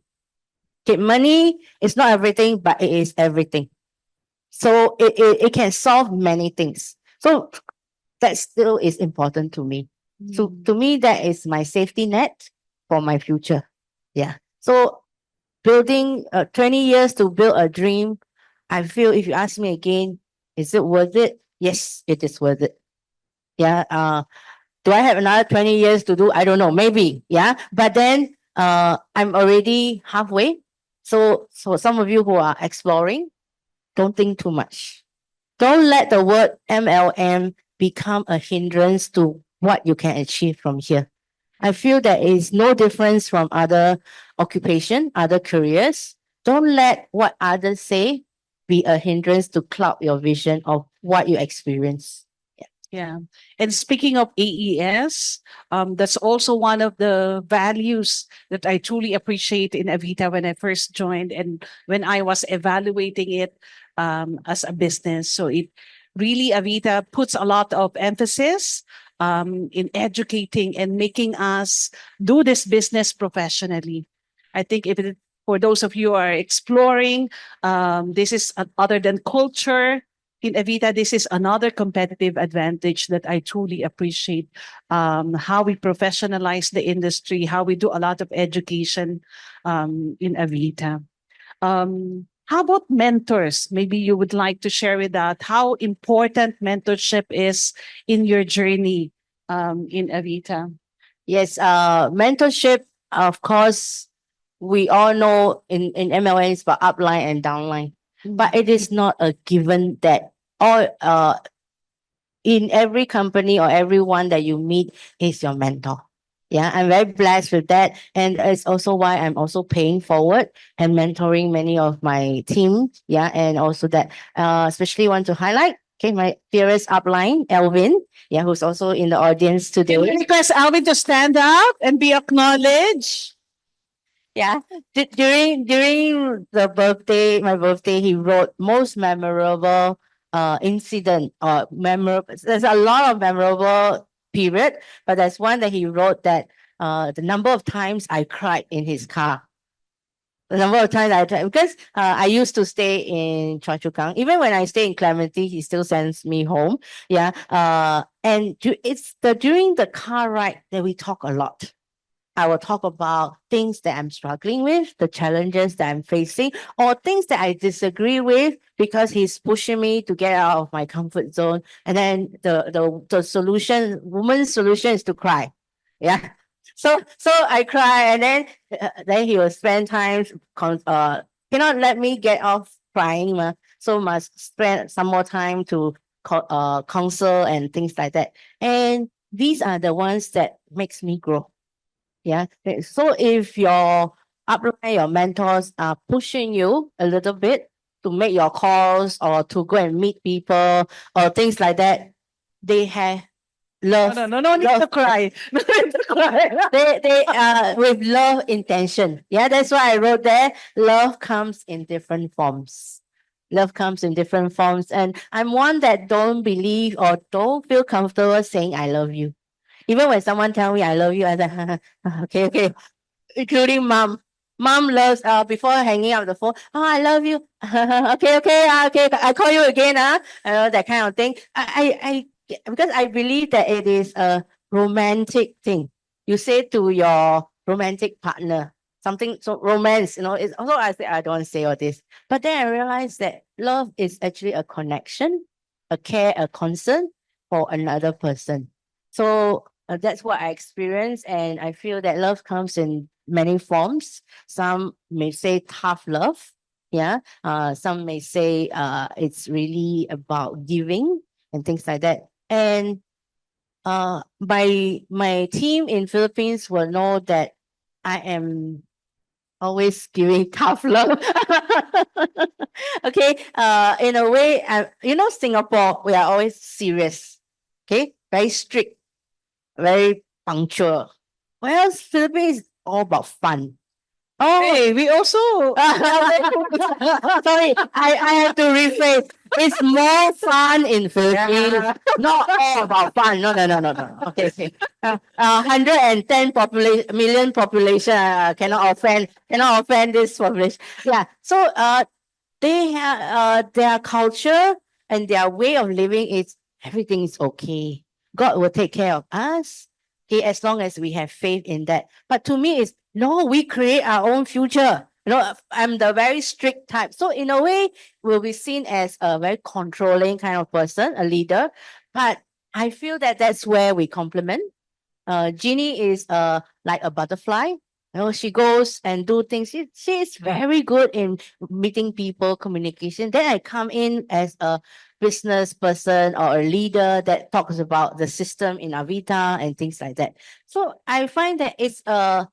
Okay, money is not everything, but it is everything. So it can solve many things. So that still is important to me. So Mm. to me, that is my safety net for my future. Yeah. So building 20 years to build a dream, I feel if you ask me again, is it worth it? Yes, it is worth it. Yeah. Do I have another 20 years to do? I don't know. Maybe. Yeah. But then I'm already halfway. So some of you who are exploring, don't think too much. Don't let the word MLM become a hindrance to what you can achieve from here. I feel there is no difference from other occupation, other careers. Don't let what others say be a hindrance to cloud your vision of what you experience. Yeah. And speaking of AES, that's also one of the values that I truly appreciate in Avita when I first joined and when I was evaluating it as a business. So it really, Avita puts a lot of emphasis in educating and making us do this business professionally. I think if it, for those of you who are exploring, this is other than culture in Avita, this is another competitive advantage that I truly appreciate. How we professionalize the industry, how we do a lot of education in Avita. How about mentors? Maybe you would like to share with that how important mentorship is in your journey in Avita. Yes, mentorship, of course, we all know in MLM it's about upline and downline, but it is not a given that all in every company or everyone that you meet is your mentor. Yeah, I'm very blessed with that. And it's also why I'm also paying forward and mentoring many of my team. Yeah, and also that especially want to highlight, okay, my fearless upline, Elvin, yeah, who's also in the audience today. Can we request Alvin to stand up and be acknowledged? Yeah. During the birthday, my birthday, he wrote most memorable incident or memorable. There's a lot of memorable period, but there's one that he wrote that the number of times I cried in his car. The number of times I tried because I used to stay in Choa Chu Kang. Even when I stay in Clementi, he still sends me home. Yeah. And it's during the car ride that we talk a lot. I will talk about things that I'm struggling with, the challenges that I'm facing, or things that I disagree with because he's pushing me to get out of my comfort zone. And then the solution, woman's solution is to cry. Yeah. So I cry, and then he will spend time cannot let me get off crying, so must spend some more time to counsel and things like that. And these are the ones that makes me grow. Yeah. So if your upline, your mentors are pushing you a little bit to make your calls or to go and meet people or things like that, they have love. No need to cry. No need to cry. They with love intention. Yeah, that's why I wrote there. Love comes in different forms. Love comes in different forms. And I'm one that don't believe or don't feel comfortable saying I love you. Even when someone tell me I love you, I say, okay, okay. Including mom. Mom loves before hanging up the phone. Oh, I love you. Okay, okay, okay. I call you again. That kind of thing. Because I believe that it is a romantic thing. You say to your romantic partner something so romance. It's also I say I don't want to say all this, but then I realized that love is actually a connection, a care, a concern for another person. So that's what I experience, and I feel that love comes in many forms. Some may say tough love, yeah. Some may say it's really about giving and things like that. And my team in Philippines will know that I am always giving tough love. Okay. In a way, Singapore, we are always serious. Okay, very strict, very punctual. Whereas Philippines is all about fun. Oh, Hey, we also. sorry, I have to rephrase. It's more fun in Philippines, not all about fun. No. Okay, okay. 110 million population cannot offend this population. Yeah. So they have their culture and their way of living is everything is okay. God will take care of us. Okay, as long as we have faith in that. But to me, it's no, we create our own future. I'm the very strict type. So in a way, we'll be seen as a very controlling kind of person, a leader. But I feel that that's where we complement. Jeannie is like a butterfly. She goes and do things. She is very good in meeting people, communication. Then I come in as a business person or a leader that talks about the system in Avita and things like that. So I find that it's a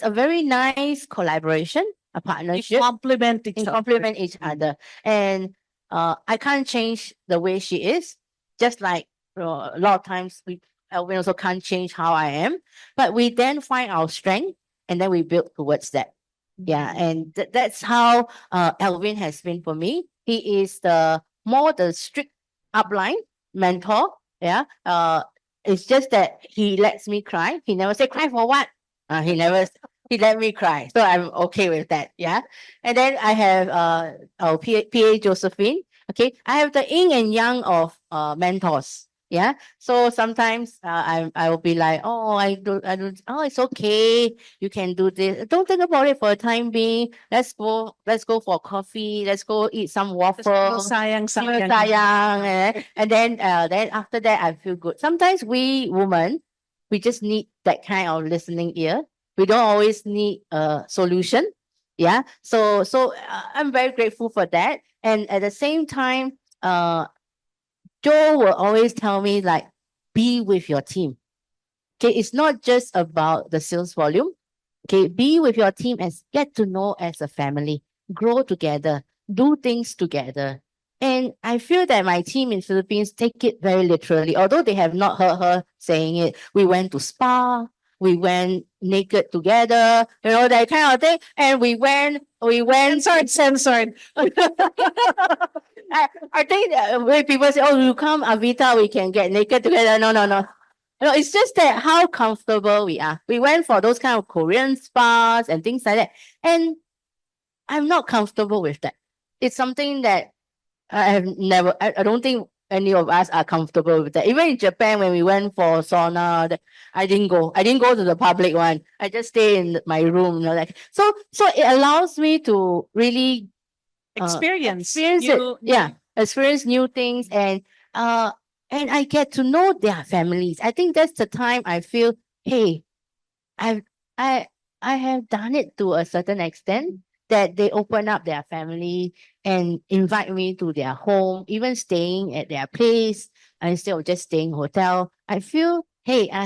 very nice collaboration, a partnership. Complement each other. Complement each other. And I can't change the way she is. Just like a lot of times Alvin also can't change how I am, but we then find our strength and then we build towards that. Yeah, and that's how Alvin has been for me. He is the strict upline mentor. Yeah. It's just that he lets me cry. He never say cry for what. He let me cry. So I'm okay with that. Yeah. And then I have our PA Josephine. Okay. I have the yin and yang of mentors. Yeah. So sometimes I will be like, oh, I don't, oh, it's okay. You can do this. Don't think about it for the time being. Let's go for coffee. Let's go eat some waffle. Sayang, sayang. Sayang, and then after that I feel good. Sometimes we women, we just need that kind of listening ear. We don't always need a solution. Yeah. So I'm very grateful for that. And at the same time, Joe will always tell me like, be with your team. Okay, it's not just about the sales volume. Okay, be with your team and get to know as a family, grow together, do things together. And I feel that my team in Philippines take it very literally, although they have not heard her saying it. We went to spa, we went naked together, that kind of thing. And we went. Censored. I think when people say, "Oh, you come Avita, we can get naked together." No, no, no. No, it's just that how comfortable we are. We went for those kind of Korean spas and things like that. And I'm not comfortable with that. It's something that I have never, I don't think any of us are comfortable with that. Even in Japan, when we went for sauna, I didn't go. I didn't go to the public one. I just stay in my room, like so it allows me to really Experience. it. Yeah, experience new things and I get to know their families. I think that's the time I feel, hey, I've I I have done it to a certain extent that they open up their family and invite me to their home, even staying at their place instead of just staying hotel. I feel, hey, I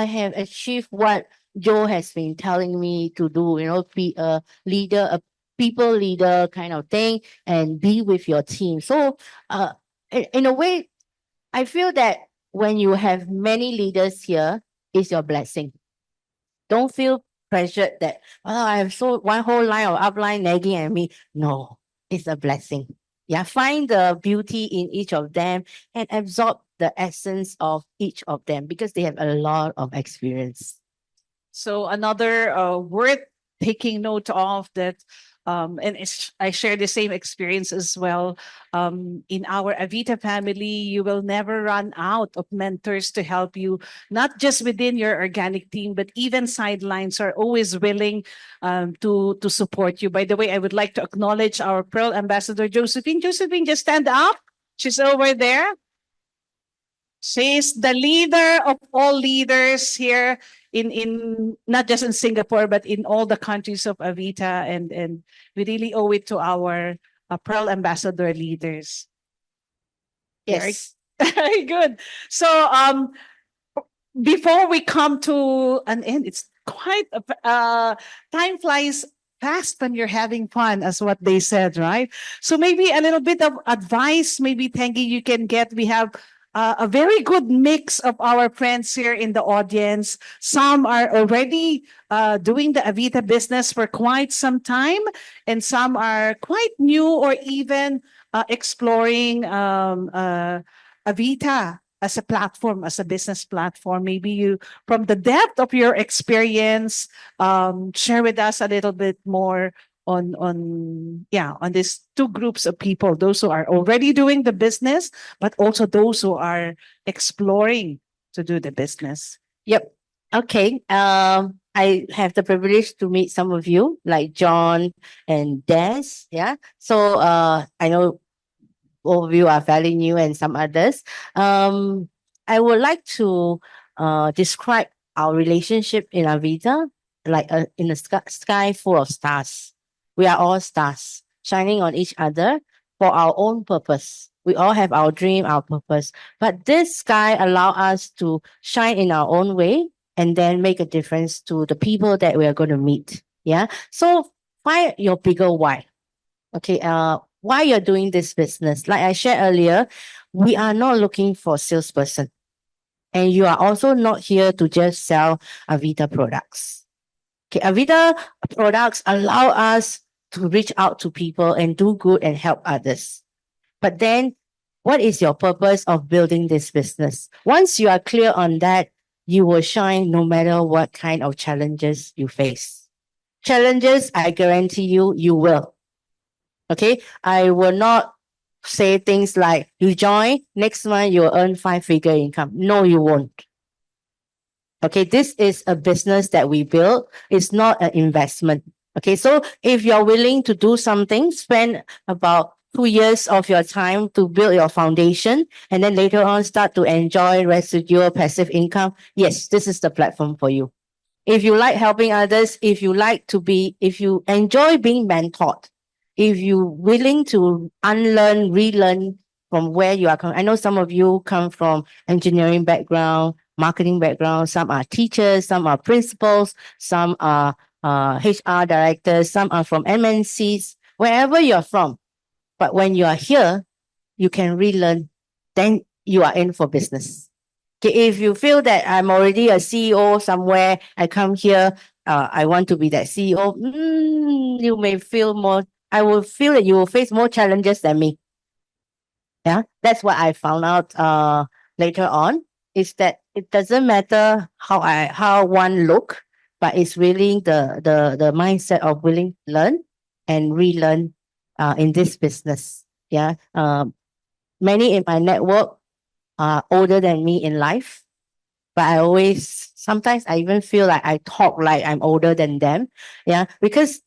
have achieved what Joe has been telling me to do, be a leader, a people leader kind of thing, and be with your team. So in a way, I feel that when you have many leaders here, it's your blessing. Don't feel pressured that, oh, I have so one whole line of upline nagging at me. No, it's a blessing. Yeah, find the beauty in each of them and absorb the essence of each of them because they have a lot of experience. So another worth taking note of that, I share the same experience as well. In our Avita family, you will never run out of mentors to help you, not just within your organic team, but even sidelines are always willing to support you. By the way, I would like to acknowledge our Pearl Ambassador, Josephine. Josephine, just stand up. She's over there. She's the leader of all leaders here in not just in Singapore but in all the countries of Avita, and we really owe it to our Pearl Ambassador leaders. Yes. Very good. So before we come to an end, it's quite time flies fast when you're having fun, as what they said, right? So maybe a little bit of advice, maybe Theingi, you can get. We have a very good mix of our friends here in the audience. Some are already doing the Avita business for quite some time, and some are quite new or even exploring Avita as a platform, as a business platform. Maybe you, from the depth of your experience, share with us a little bit more on these two groups of people, those who are already doing the business, but also those who are exploring to do the business. Yep. Okay. I have the privilege to meet some of you, like John and Des. Yeah. So I know all of you are fairly new and some others. I would like to describe our relationship in Avita like in a sky full of stars. We are all stars shining on each other for our own purpose. We all have our dream, our purpose. But this sky allow us to shine in our own way and then make a difference to the people that we are going to meet. Yeah. So find your bigger why. Okay. Why you're doing this business. Like I shared earlier, we are not looking for salesperson. And you are also not here to just sell Avita products. Okay, Avita products allow us to reach out to people and do good and help others. But then, what is your purpose of building this business? Once you are clear on that, you will shine no matter what kind of challenges you face. Challenges, I guarantee you, you will. Okay, I will not say things like you join next month you'll earn 5-figure income. No, you won't. Okay, this is a business that we build. It's not an investment. Okay, so if you're willing to do something, spend about 2 years of your time to build your foundation, and then later on start to enjoy residual passive income. Yes, this is the platform for you. If you like helping others, if you enjoy being mentored, if you willing to unlearn, relearn from where you are coming. I know some of you come from engineering background, marketing background. Some are teachers, some are principals, some are HR directors, some are from MNCs, wherever you're from. But when you are here, you can relearn, then you are in for business. Okay, if you feel that I'm already a CEO somewhere, I come here, I want to be that CEO, you may feel more, I will feel that you will face more challenges than me. Yeah, that's what I found out later on, is that it doesn't matter how one look, but it's really the mindset of willing to learn and relearn in this business. Yeah. Many in my network are older than me in life, but sometimes I even feel like I talk like I'm older than them. Yeah, because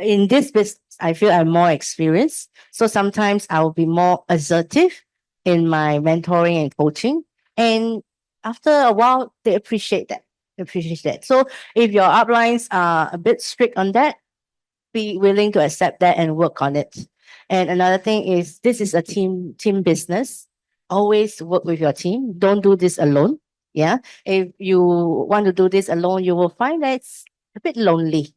in this business, I feel I'm more experienced. So sometimes I will be more assertive in my mentoring and coaching. And after a while, they appreciate that. So if your uplines are a bit strict on that, be willing to accept that and work on it. And another thing is, this is a team business. Always work with your team. Don't do this alone. Yeah. If you want to do this alone, you will find that it's a bit lonely.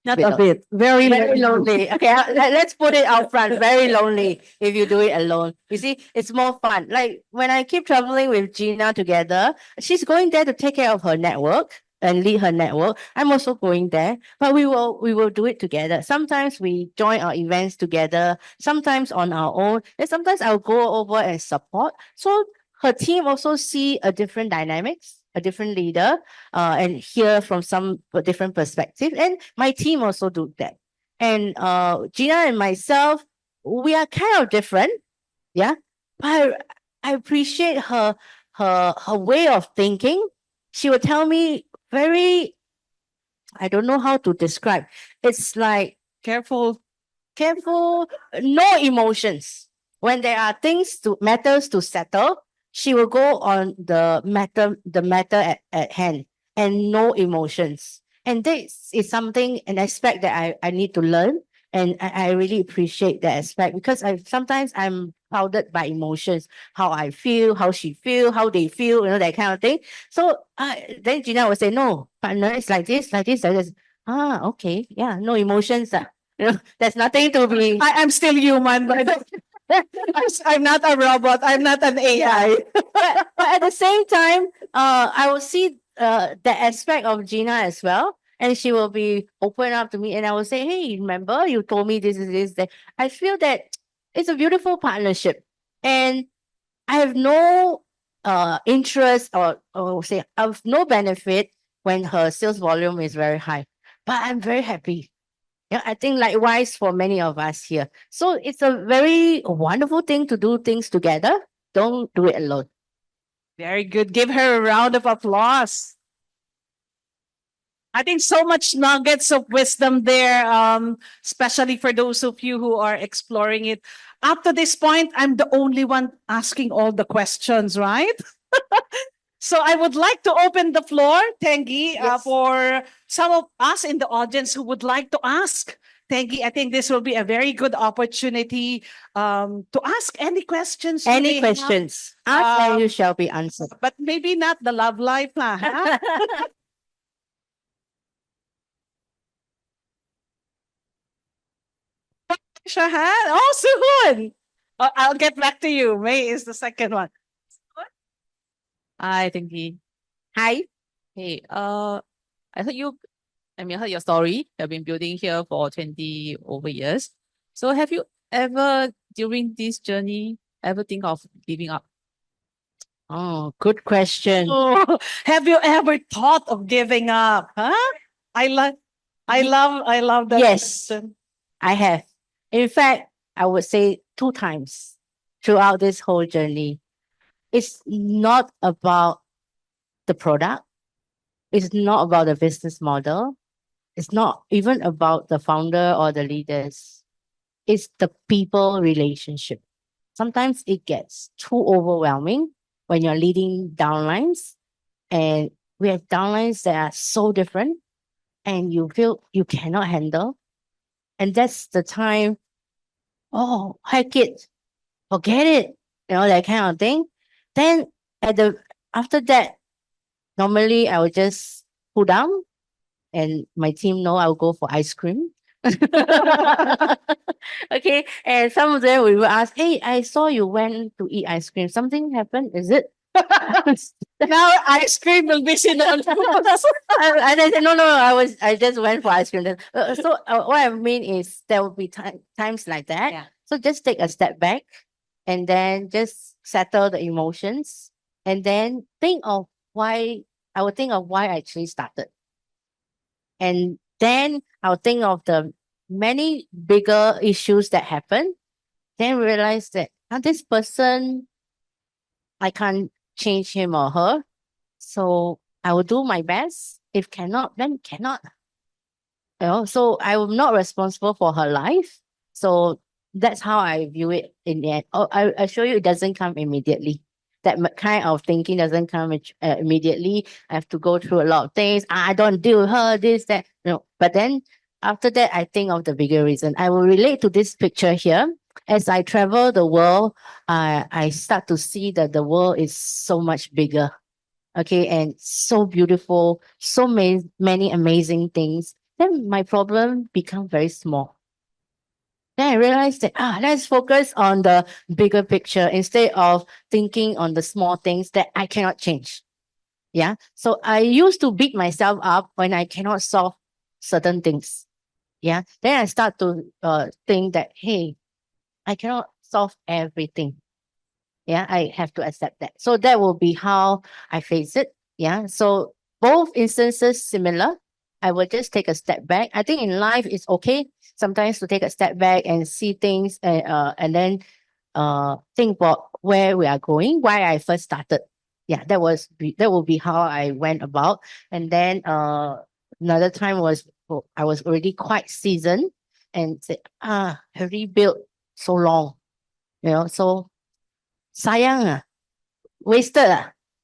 Not a bit. Very, Very lonely. Okay, let's put it out front. Very lonely if you do it alone. You see, it's more fun. Like when I keep traveling with Gina together, she's going there to take care of her network and lead her network. I'm also going there, but we will do it together. Sometimes we join our events together, sometimes on our own, and sometimes I'll go over and support. So her team also see a different dynamics, a different leader, and hear from some different perspective. And my team also do that. And Gina and myself, we are kind of different, yeah. But I appreciate her way of thinking. She would tell me very, I don't know how to describe. It's like careful. no emotions. When there are matters to settle, she will go on the matter at hand, and no emotions. And this is something, an aspect that I need to learn. And I really appreciate that aspect, because sometimes I'm clouded by emotions, how I feel, how she feel, how they feel, that kind of thing. So then Gina would say, no, partner, it's like this, like this, like this. Okay. Yeah, no emotions. There's nothing to be. I'm still human, but I'm not a robot. I'm not an AI. But at the same time, I will see that aspect of Gina as well. And she will be open up to me, and I will say, hey, remember you told me this is this, that. I feel that it's a beautiful partnership. And I have no interest, or say I have no benefit when her sales volume is very high. But I'm very happy. Yeah, I think likewise for many of us here. So it's a very wonderful thing to do things together. Don't do it alone. Very good. Give her a round of applause. I think so much nuggets of wisdom there, especially for those of you who are exploring it. Up to this point, I'm the only one asking all the questions, right? So I would like to open the floor, Tengi, Yes. for some of us in the audience who would like to ask. Tengi, I think this will be a very good opportunity to ask any questions. you Any may have, questions? Ask and you shall be answered. but maybe not the love life. Huh? Shahan? Oh, Suhun! I'll get back to you. May is the second one. Hi, Theingi. Hi. Hey, I heard you, I heard your story. You've been building here for 20 over years. So have you ever, during this journey, ever think of giving up? Oh, good question. Oh, have you ever thought of giving up? Huh? I love, I love that Yes. question. I have. In fact, I would say 2 times throughout this whole journey. It's not about the product. It's not about the business model. It's not even about the founder or the leaders. It's the people relationship. Sometimes it gets too overwhelming when you're leading downlines, and we have downlines that are so different and you feel you cannot handle. And that's the time, oh, heck it, forget it, that kind of thing. Then after that, normally I would just pull down and my team know I'll go for ice cream. Okay. And some of them will ask, hey, I saw you went to eat ice cream. Something happened, is it? Now ice cream will be synonymous. And I said, no, I just went for ice cream. What I mean is there will be times like that. Yeah. So just take a step back and then just settle the emotions and then I would think of why I actually started. And then I'll think of the many bigger issues that happen. Then realize that this person, I can't change him or her. So I will do my best. If cannot, then cannot. So I am not responsible for her life. So that's how I view it in the end. Oh, I assure you, it doesn't come immediately. That kind of thinking doesn't come immediately. I have to go through a lot of things. I don't deal with her, this, that. No. But then after that, I think of the bigger reason. I will relate to this picture here. As I travel the world, I start to see that the world is so much bigger. Okay, and so beautiful, so many amazing things. Then my problem become very small. Then I realized that let's focus on the bigger picture instead of thinking on the small things that I cannot change. Yeah. So I used to beat myself up when I cannot solve certain things. Yeah. Then I start to think that, hey, I cannot solve everything. Yeah, I have to accept that. So that will be how I face it. Yeah. So both instances similar. I will just take a step back. I think in life it's okay sometimes to take a step back and see things and then think about where we are going, why I first started. Yeah, that will be how I went about. And then another time was I was already quite seasoned and said, I rebuilt so long. So sayang wasted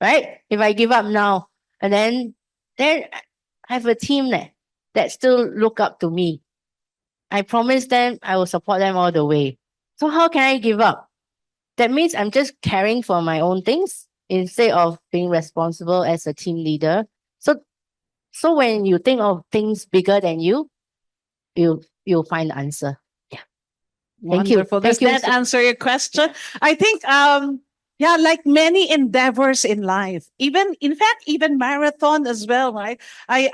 right? If I give up now, and then I have a team that still look up to me. I promise them I will support them all the way. So how can I give up? That means I'm just caring for my own things instead of being responsible as a team leader. So when you think of things bigger than you'll find the answer. Thank you. Wonderful. Does Thank you. that answer your question? I think yeah, like many endeavors in life, even in fact, even marathon as well, right? I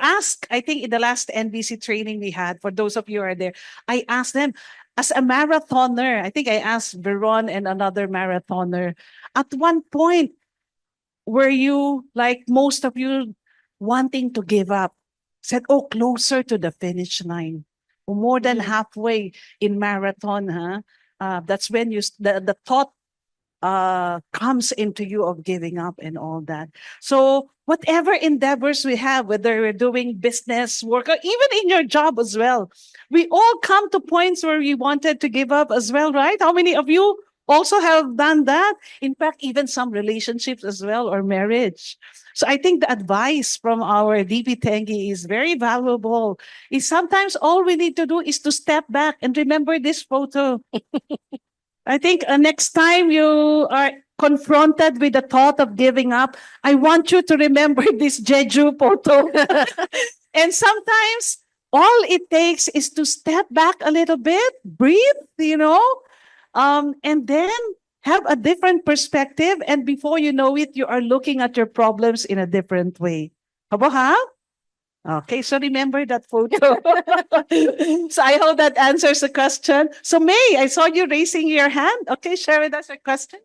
think in the last NBC training we had, for those of you who are there, I asked them, as a marathoner, I think I asked Veron and another marathoner, at one point, were you like most of you wanting to give up? Said, oh, closer to the finish line. More than halfway in marathon, huh? That's when the thought comes into you of giving up and all that. So whatever endeavors we have, whether we're doing business, work, or even in your job as well, we all come to points where we wanted to give up as well, right? How many of you also have done that? In fact, even some relationships as well, or marriage. So I think the advice from our DP Theingi is very valuable. Is sometimes all we need to do is to step back and remember this photo. I think next time you are confronted with the thought of giving up, I want you to remember this Jeju photo. And sometimes all it takes is to step back a little bit, breathe, and then have a different perspective. And before you know it, you are looking at your problems in a different way. Kaboha? Okay, so remember that photo. So I hope that answers the question. So May, I saw you raising your hand. Okay, share with us your question.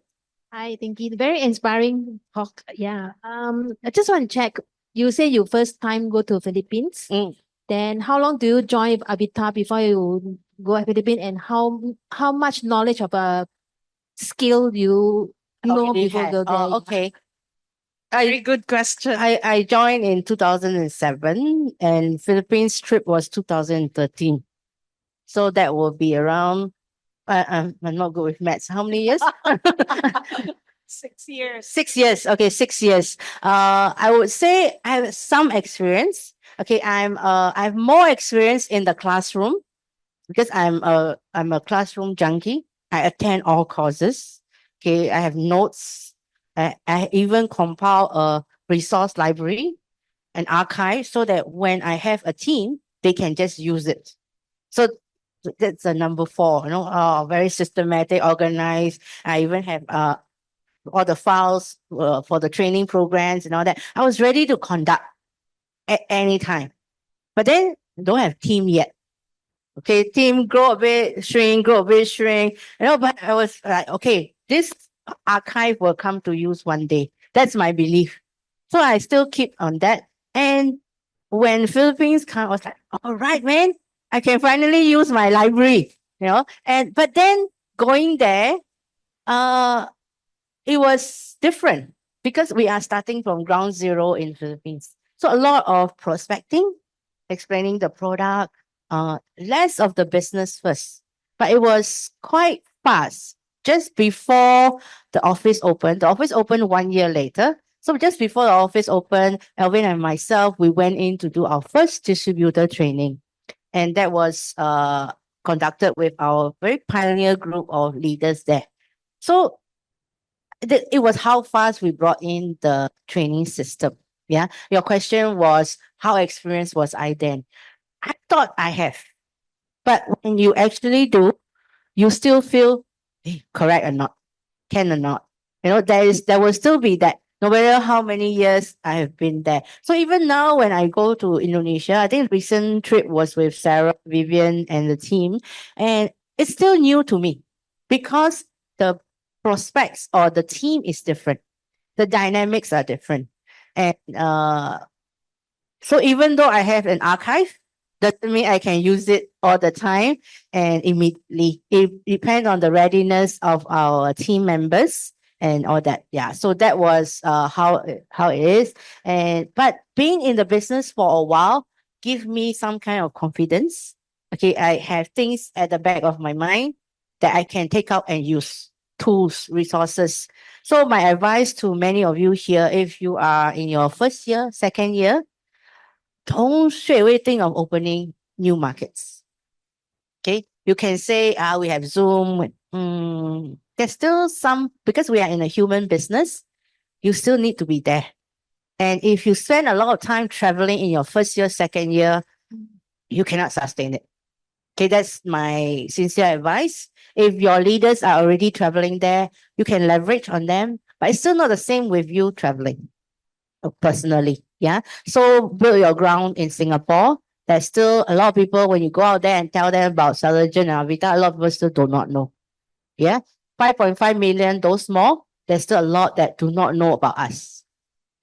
Hi, thank you. Very inspiring talk. Yeah. I just want to check. You say you first time go to Philippines. Mm. Then how long do you join Avita before you go to Philippines, and how much knowledge of a skill you know Already before had. go there? Oh, okay. Very good question. I joined in 2007 and Philippines trip was 2013. So that will be around, I'm not good with maths. How many years? 6 years. 6 years. Okay, 6 years. I would say I have some experience. Okay, I have more experience in the classroom because I'm a classroom junkie. I attend all courses. Okay, I have notes. I even compile a resource library, an archive, so that when I have a team, they can just use it. So that's a number four. Very systematic, organized. I even have all the files for the training programs and all that. I was ready to conduct at any time, but then don't have team yet. Okay, team grow a bit, shrink, grow a bit, shrink. But I was like, okay, this archive will come to use one day. That's my belief. So I still keep on that. And when Philippines come, I was like, all right, man, I can finally use my library. But then going there, uh, it was different because we are starting from ground zero in Philippines. So a lot of prospecting, explaining the product, less of the business first. But it was quite fast. Just before the office opened, the office opened 1 year later. So just before the office opened, Elvin and myself, we went in to do our first distributor training. And that was conducted with our very pioneer group of leaders there. So it was how fast we brought in the training system. Yeah. Your question was, how experienced was I then? I thought I have. But when you actually do, you still feel correct or not, can or not. There will still be that no matter how many years I have been there. So even now when I go to Indonesia, I think recent trip was with Sarah, Vivian, and the team, and it's still new to me because the prospects or the team is different. The dynamics are different. And so even though I have an archive, doesn't mean I can use it all the time and immediately. It depends on the readiness of our team members and all that. Yeah. So that was how it is. But being in the business for a while gives me some kind of confidence. Okay, I have things at the back of my mind that I can take out and use, tools, resources. So my advice to many of you here, if you are in your first year, second year, don't straight away think of opening new markets. Okay, you can say, we have Zoom. There's still some, because we are in a human business, you still need to be there. And if you spend a lot of time traveling in your first year, second year, you cannot sustain it. Okay, that's my sincere advice. If your leaders are already traveling there, you can leverage on them, but it's still not the same with you traveling personally. Yeah. So build your ground in Singapore. There's still a lot of people, when you go out there and tell them about Celagen and Avita, a lot of people still do not know. Yeah. 5.5 million, those small, there's still a lot that do not know about us,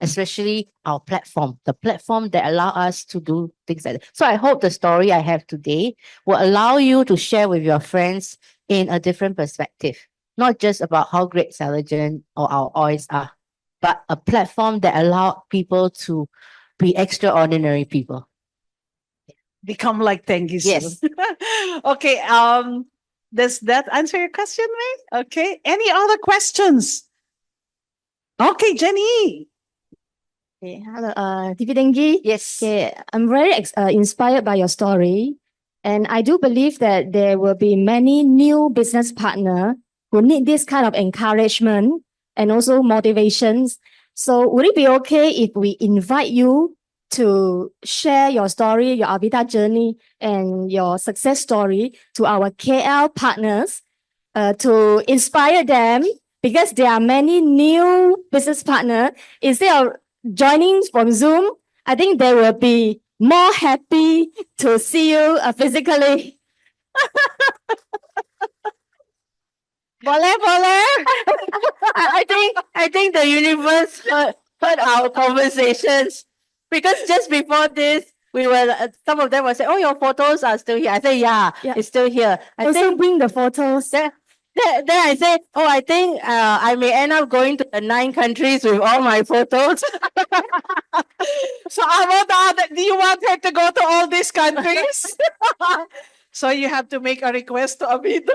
especially our platform, the platform that allow us to do things like that. So I hope the story I have today will allow you to share with your friends in a different perspective, not just about how great Celagen or our oils are, but a platform that allow people to be extraordinary people. Become like Theingi Soe. Yes. Okay. Does that answer your question, May? Okay. Any other questions? Okay, Jenny. Okay, hello, DP Theingi. Yes. Okay, I'm very inspired by your story, and I do believe that there will be many new business partner who need this kind of encouragement and also motivations. So, would it be okay if we invite you to share your story, your Avita journey, and your success story to our KL partners? to inspire them because there are many new business partner. Instead of joining from Zoom, I think they will be more happy to see you physically. Boleh, boleh. I think the universe heard our conversations because just before this, we were some of them were saying, "Oh, your photos are still here." I say, "Yeah, Yeah. it's still here." I Also think bring the photos. then I say, "Oh, I think I may end up going to the 9 countries with all my photos." So Avita, do you want her to go to all these countries? So you have to make a request to Avita.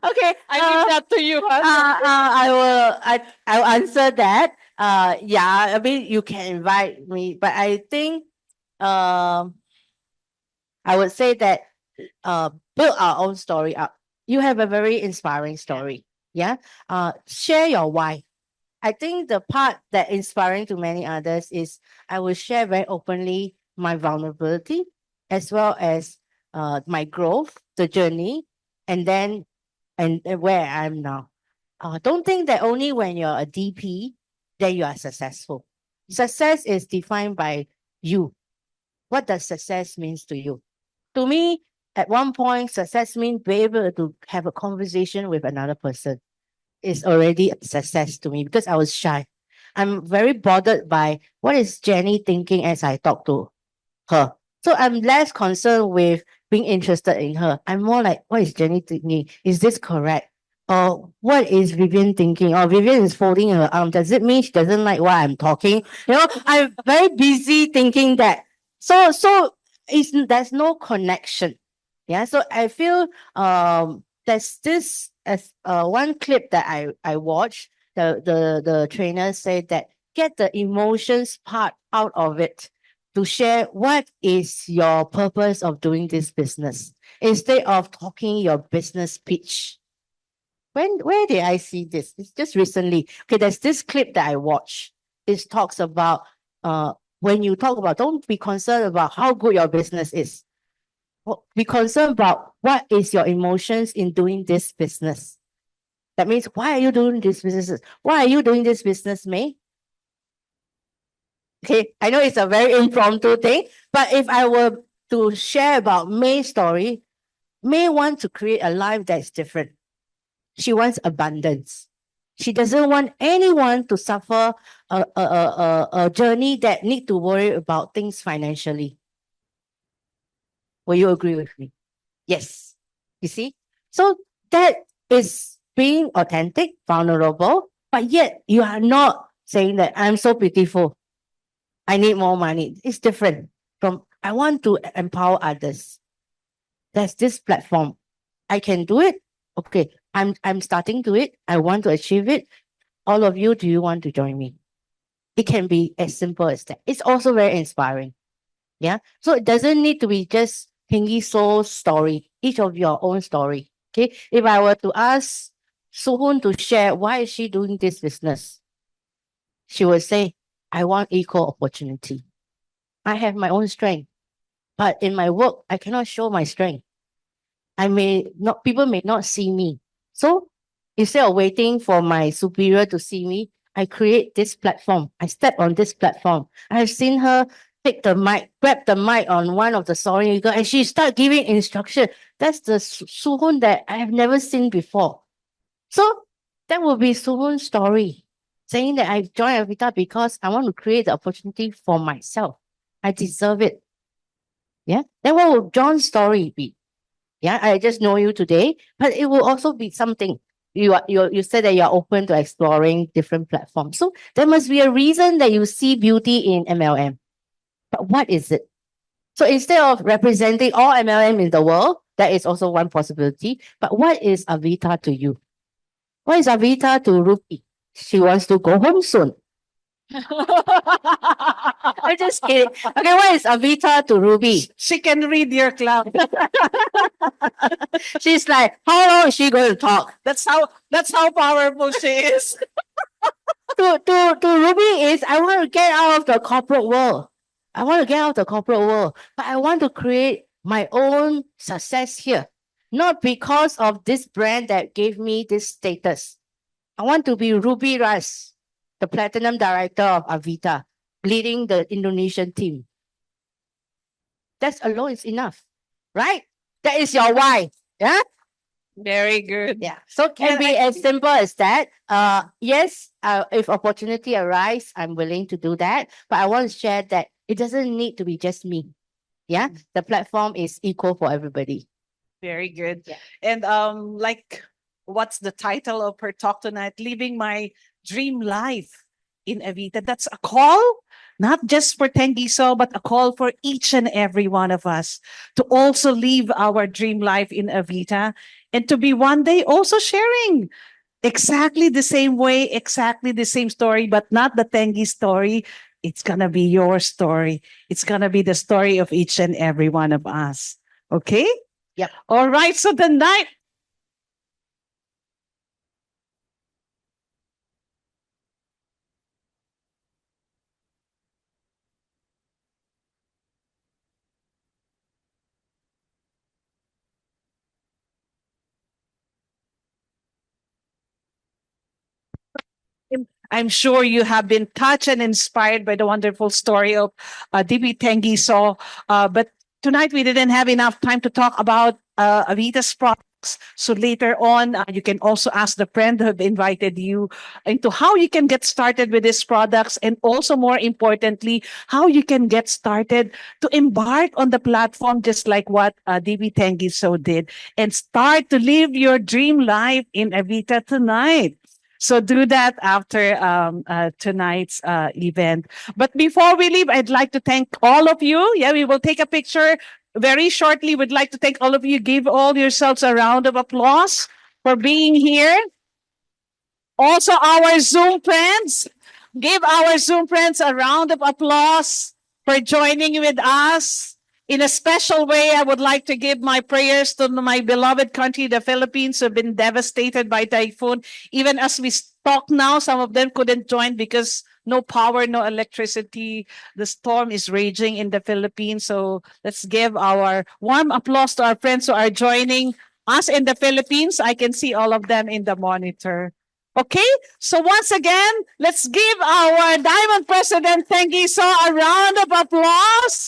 Okay, I leave that to you, huh? I'll answer that. Yeah, I mean you can invite me, but I think I would say that build our own story up. You have a very inspiring story. Yeah. Share your why. I think the part that inspiring to many others is I will share very openly my vulnerability as well as my growth, the journey, and then and where I am now. Don't think that only when you're a DP that you are successful. Success is defined by you. What does success means to you? To me, at one point, success means be able to have a conversation with another person. Is already a success to me because I was shy. I'm very bothered by what is Jenny thinking as I talk to her. So I'm less concerned with being interested in her. I'm more like, what is Jenny thinking? Is this correct? Or what is Vivian thinking? Or Vivian is folding her arm. Does it mean she doesn't like what I'm talking? I'm very busy thinking that. So there's no connection. Yeah. So I feel there's this as one clip that I watched. The trainer said that get the emotions part out of it to share what is your purpose of doing this business instead of talking your business pitch. Where did I see this? It's just recently. Okay, there's this clip that I watched. It talks about when you talk about don't be concerned about how good your business is. Be concerned about what is your emotions in doing this business. That means why are you doing this business? Why are you doing this business, May? Okay, I know it's a very impromptu thing, but if I were to share about May's story, May wants to create a life that's different. She wants abundance. She doesn't want anyone to suffer a journey that need to worry about things financially. Will you agree with me? Yes. You see? So that is being authentic, vulnerable, but yet you are not saying that I'm so beautiful. I need more money. It's different from I want to empower others. There's this platform. I can do it. Okay. I'm starting to it. I want to achieve it. All of you, do you want to join me? It can be as simple as that. It's also very inspiring. Yeah. So it doesn't need to be just Theingi Soe's story, each of your own story. Okay. If I were to ask Suhun to share why is she doing this business, she would say, I want equal opportunity. I have my own strength, but in my work, I cannot show my strength. People may not see me. So instead of waiting for my superior to see me, I create this platform. I step on this platform. I have seen her take the mic, grab the mic on one of the Soaring Eagle, and she start giving instruction. That's the Suhun that I have never seen before. So that will be Suhun's story, saying that I joined Avita because I want to create the opportunity for myself. I deserve it. Yeah. Then what will John's story be? Yeah, I just know you today, but it will also be something. You said that you're open to exploring different platforms. So there must be a reason that you see beauty in MLM. But what is it? So instead of representing all MLM in the world, that is also one possibility. But what is Avita to you? What is Avita to Ruby? She wants to go home soon. I'm just kidding. Okay, what is Avita to Ruby? She can read your cloud. She's like, how long is she going to talk? That's how powerful she is. To Ruby is I want to get out of the corporate world. I want to get out of the corporate world, but I want to create my own success here. not because of this brand that gave me this status. I want to be Ruby Rice, the platinum director of Avita, leading the Indonesian team. That alone is enough, right? That is your why. Yeah. Very good. Yeah. So can And be as simple as that. Yes, if opportunity arise, I'm willing to do that. But I want to share that it doesn't need to be just me. Yeah. The platform is equal for everybody. Very good. Yeah. And like what's the title of her talk tonight? Living my dream life in Avita. That's a call, not just for Theingi Soe, but a call for each and every one of us to also live our dream life in Avita and to be one day also sharing exactly the same way, exactly the same story, but not the Theingi story. It's gonna be your story. It's gonna be the story of each and every one of us. Okay? Yep. All right. So the night. I'm sure you have been touched and inspired by the wonderful story of DP Theingi Soe. But tonight we didn't have enough time to talk about Avita's products. So later on, you can also ask the friend who have invited you into how you can get started with these products, and also more importantly, how you can get started to embark on the platform just like what DP Theingi Soe did, and start to live your dream life in Avita tonight. So do that after tonight's event. But before we leave, I'd like to thank all of you. Yeah, we will take a picture very shortly. We'd like to thank all of you. Give all yourselves a round of applause for being here. Also, our Zoom friends, give our Zoom friends a round of applause for joining with us. In a special way, I would like to give my prayers to my beloved country, the Philippines, who have been devastated by typhoon. Even as we talk now, some of them couldn't join because no power, no electricity. The storm is raging in the Philippines. So let's give our warm applause to our friends who are joining us in the Philippines. I can see all of them in the monitor. Okay, so once again, let's give our Diamond President Theingi Soe a round of applause.